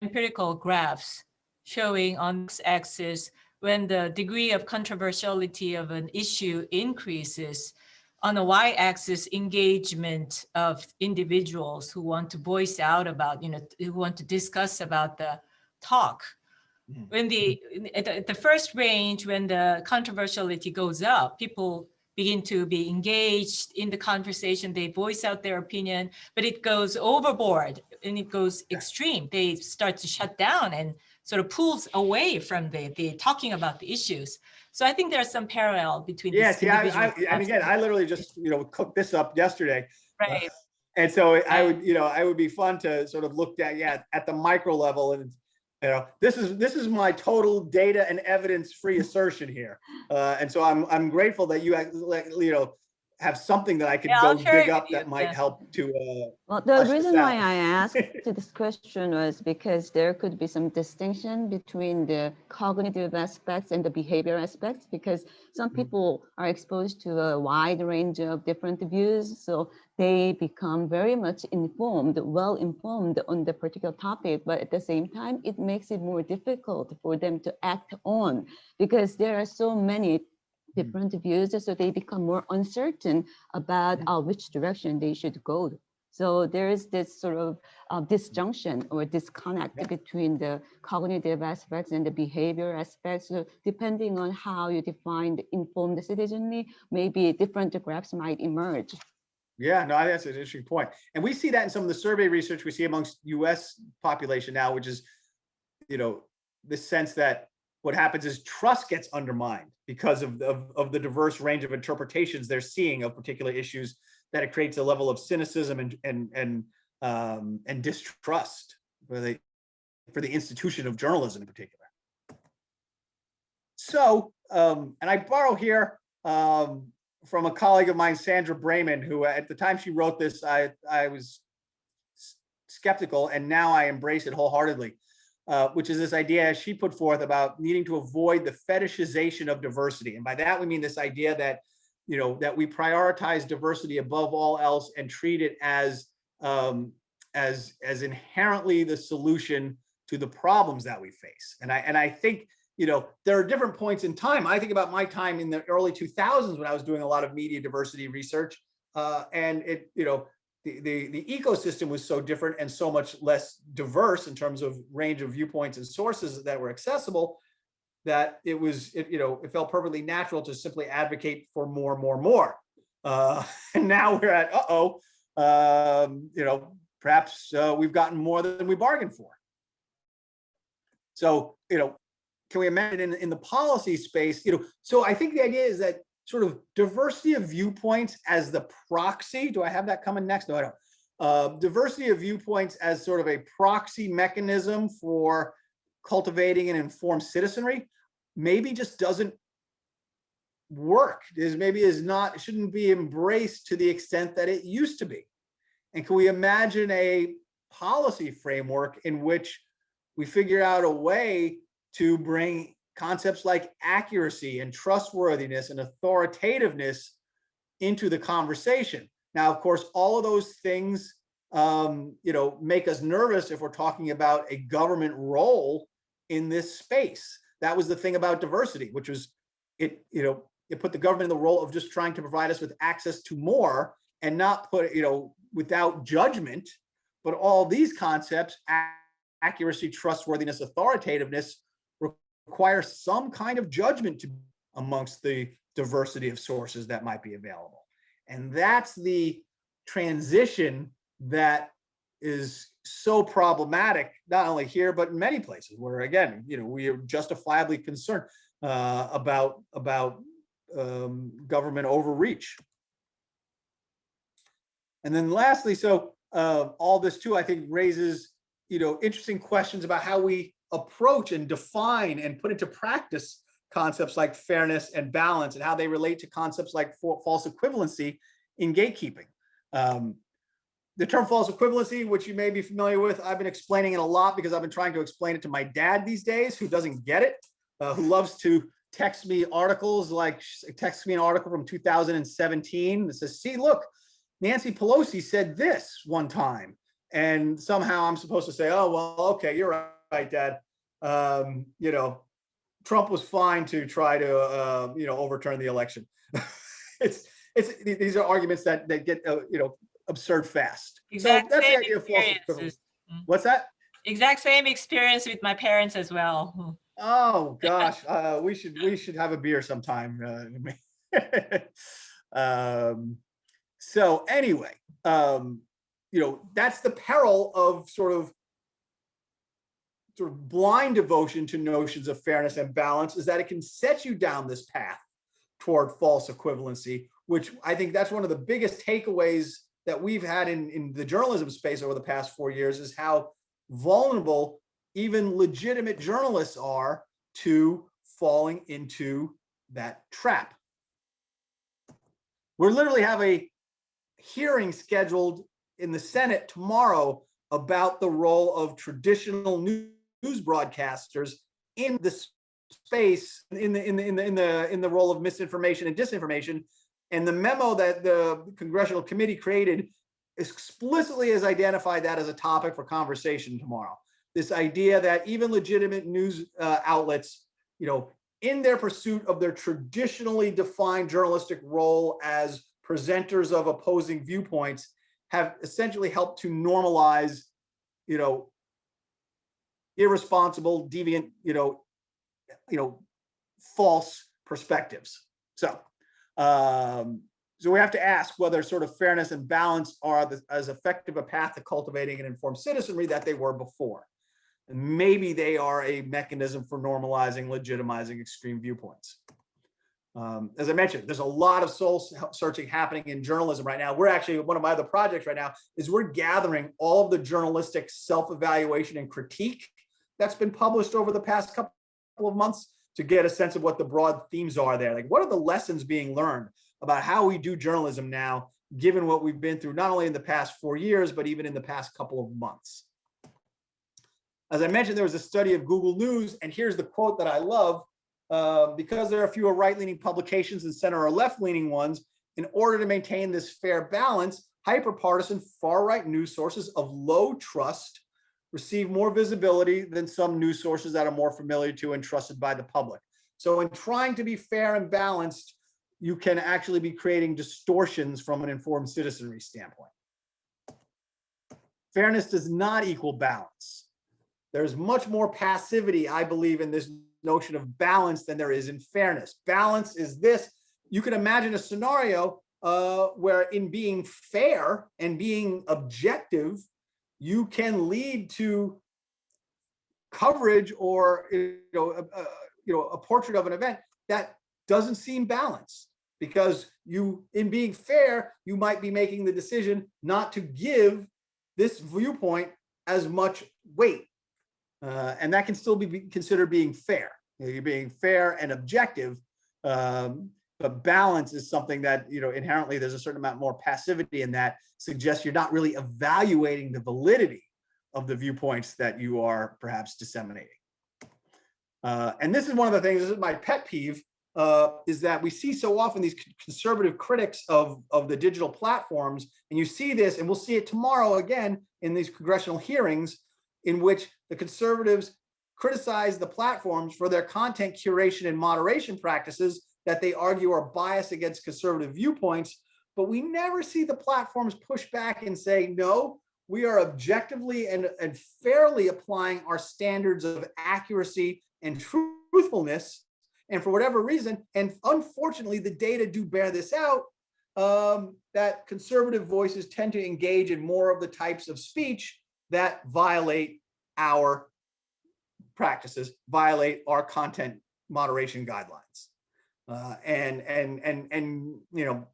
empirical graphs showing on this axis when the degree of controversiality of an issue increases. On the y-axis, engagement of individuals who want to voice out about, who want to discuss about the talk. When at the first range, when the controversiality goes up, people begin to be engaged in the conversation, they voice out their opinion, but it goes overboard and it goes extreme. They start to shut down and sort of pulls away from the talking about the issues. So I think there's some parallel between these individuals. And again, I literally just, cooked this up yesterday. Right. And so I would be fun to sort of look at the micro level, and this is my total data and evidence free assertion here. And so I'm grateful that you have something that I could go dig up that might help to. Well, the reason why I asked this question was because there could be some distinction between the cognitive aspects and the behavior aspects, because some people are exposed to a wide range of different views, so they become very much informed, well informed on the particular topic, but at the same time, it makes it more difficult for them to act on, because there are so many different views, so they become more uncertain about which direction they should go. So there is this sort of disjunction or disconnect between the cognitive aspects and the behavior aspects. So depending on how you define the informed citizenry, maybe different graphs might emerge. Yeah, no, that's an interesting point. And we see that in some of the survey research we see amongst US population now, which is, the sense that what happens is trust gets undermined because of the diverse range of interpretations they're seeing of particular issues, that it creates a level of cynicism and distrust for the institution of journalism in particular. So, and I borrow here from a colleague of mine, Sandra Brayman, who at the time she wrote this, I was skeptical, and now I embrace it wholeheartedly. Which is this idea she put forth about needing to avoid the fetishization of diversity. And by that, we mean this idea that, that we prioritize diversity above all else and treat it as inherently the solution to the problems that we face. And I think, there are different points in time. I think about my time in the early 2000s when I was doing a lot of media diversity research, and the ecosystem was so different and so much less diverse in terms of range of viewpoints and sources that were accessible, that it felt perfectly natural to simply advocate for more. And now we're at, perhaps we've gotten more than we bargained for. So, can we imagine in the policy space, so I think the idea is that sort of diversity of viewpoints as the proxy. Do I have that coming next? No, I don't. Diversity of viewpoints as sort of a proxy mechanism for cultivating an informed citizenry maybe just doesn't work. It shouldn't be embraced to the extent that it used to be. And can we imagine a policy framework in which we figure out a way to bring concepts like accuracy and trustworthiness and authoritativeness into the conversation? Now, of course, all of those things, make us nervous if we're talking about a government role in this space. That was the thing about diversity, which was it put the government in the role of just trying to provide us with access to more and not put, without judgment, but all these concepts, accuracy, trustworthiness, authoritativeness, require some kind of judgment amongst the diversity of sources that might be available. And that's the transition that is so problematic, not only here, but in many places where, again, we are justifiably concerned about government overreach. And then lastly, so all this too, I think raises, interesting questions about how we approach and define and put into practice concepts like fairness and balance, and how they relate to concepts like false equivalency in gatekeeping. The term false equivalency, which you may be familiar with, I've been explaining it a lot because I've been trying to explain it to my dad these days, who doesn't get it, who loves to text me articles, like text me an article from 2017 that says, see, look, Nancy Pelosi said this one time. And somehow I'm supposed to say, oh, well, okay, you're right, Dad. Trump was fine to try to, overturn the election. These are arguments that get, absurd fast. Exact so that's same the idea of false equivalence. experiences. What's that? Exact same experience with my parents as well. Oh gosh, we should have a beer sometime. So anyway, that's the peril of sort of blind devotion to notions of fairness and balance, is that it can set you down this path toward false equivalency, which I think that's one of the biggest takeaways that we've had in the journalism space over the past 4 years, is how vulnerable even legitimate journalists are to falling into that trap. We literally have a hearing scheduled in the Senate tomorrow about the role of traditional news broadcasters in the space, in the role of misinformation and disinformation. And the memo that the congressional committee created explicitly has identified that as a topic for conversation tomorrow. This idea that even legitimate news outlets, in their pursuit of their traditionally defined journalistic role as presenters of opposing viewpoints, have essentially helped to normalize, irresponsible, deviant, false perspectives. So we have to ask whether sort of fairness and balance are as effective a path to cultivating an informed citizenry that they were before. And maybe they are a mechanism for normalizing, legitimizing extreme viewpoints. As I mentioned, there's a lot of soul searching happening in journalism right now. We're actually, one of my other projects right now is we're gathering all of the journalistic self-evaluation and critique that's been published over the past couple of months to get a sense of what the broad themes are there. Like, what are the lessons being learned about how we do journalism now, given what we've been through, not only in the past 4 years, but even in the past couple of months. As I mentioned, there was a study of Google News, and here's the quote that I love. Because there are fewer right-leaning publications and center or left-leaning ones, in order to maintain this fair balance, hyper-partisan far-right news sources of low trust receive more visibility than some news sources that are more familiar to and trusted by the public. So in trying to be fair and balanced, you can actually be creating distortions from an informed citizenry standpoint. Fairness does not equal balance. There's much more passivity, I believe, in this notion of balance than there is in fairness. Balance is this. You can imagine a scenario where in being fair and being objective, you can lead to coverage or a portrait of an event that doesn't seem balanced, because in being fair, you might be making the decision not to give this viewpoint as much weight. And that can still be considered being fair. You're being fair and objective, but balance is something that, inherently there's a certain amount more passivity in that, suggests you're not really evaluating the validity of the viewpoints that you are perhaps disseminating. And this is one of the things, this is my pet peeve, is that we see so often these conservative critics of the digital platforms, and you see this, and we'll see it tomorrow again in these congressional hearings, in which the conservatives criticize the platforms for their content curation and moderation practices that they argue are biased against conservative viewpoints. But we never see the platforms push back and say, no, we are objectively and fairly applying our standards of accuracy and truthfulness. And for whatever reason, and unfortunately, the data do bear this out, that conservative voices tend to engage in more of the types of speech that violate our practices, violate our content moderation guidelines. And you know,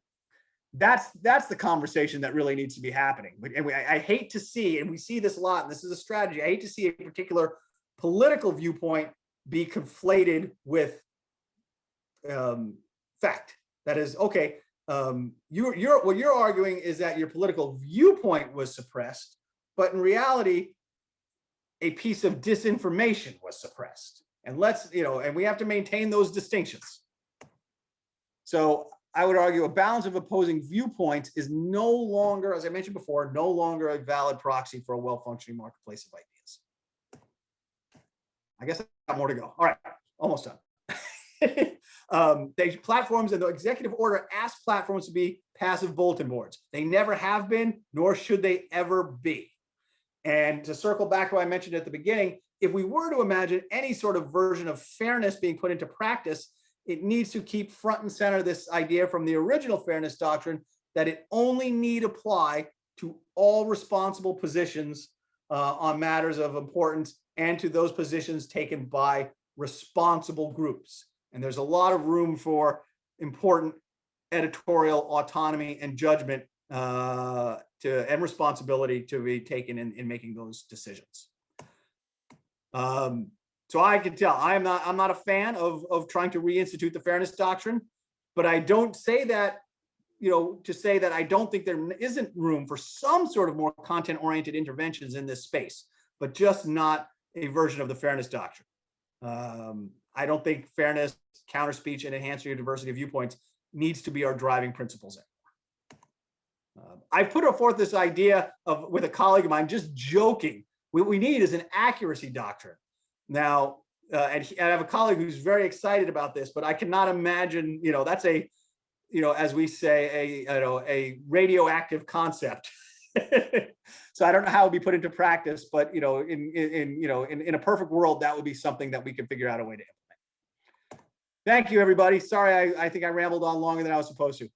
that's the conversation that really needs to be happening. And I hate to see, and we see this a lot, and this is a strategy, I hate to see a particular political viewpoint be conflated with fact. That is, okay, what you're arguing is that your political viewpoint was suppressed, but in reality, a piece of disinformation was suppressed. And let's, you know, and we have to maintain those distinctions. So I would argue a balance of opposing viewpoints is no longer, as I mentioned before, no longer a valid proxy for a well-functioning marketplace of ideas. I guess I got more to go. All right, almost done. Platforms and the executive order ask platforms to be passive bulletin boards. They never have been, nor should they ever be. And to circle back to what I mentioned at the beginning, if we were to imagine any sort of version of fairness being put into practice, it needs to keep front and center this idea from the original Fairness Doctrine that it only need apply to all responsible positions on matters of importance and to those positions taken by responsible groups. And there's a lot of room for important editorial autonomy and judgment and responsibility to be taken in making those decisions. So I can tell I'm not a fan of trying to reinstitute the Fairness Doctrine, but I don't say that, you know, to say that I don't think there isn't room for some sort of more content-oriented interventions in this space, but just not a version of the Fairness Doctrine. I don't think fairness, counter speech, and enhancing your diversity of viewpoints needs to be our driving principles anymore. I put forth this idea with a colleague of mine, just joking. What we need is an accuracy doctrine. Now, and I have a colleague who's very excited about this, but I cannot imagine, you know, that's a, you know, as we say, a radioactive concept. So I don't know how it would be put into practice, but, you know, in a perfect world, that would be something that we could figure out a way to implement. Thank you, everybody. Sorry, I think I rambled on longer than I was supposed to.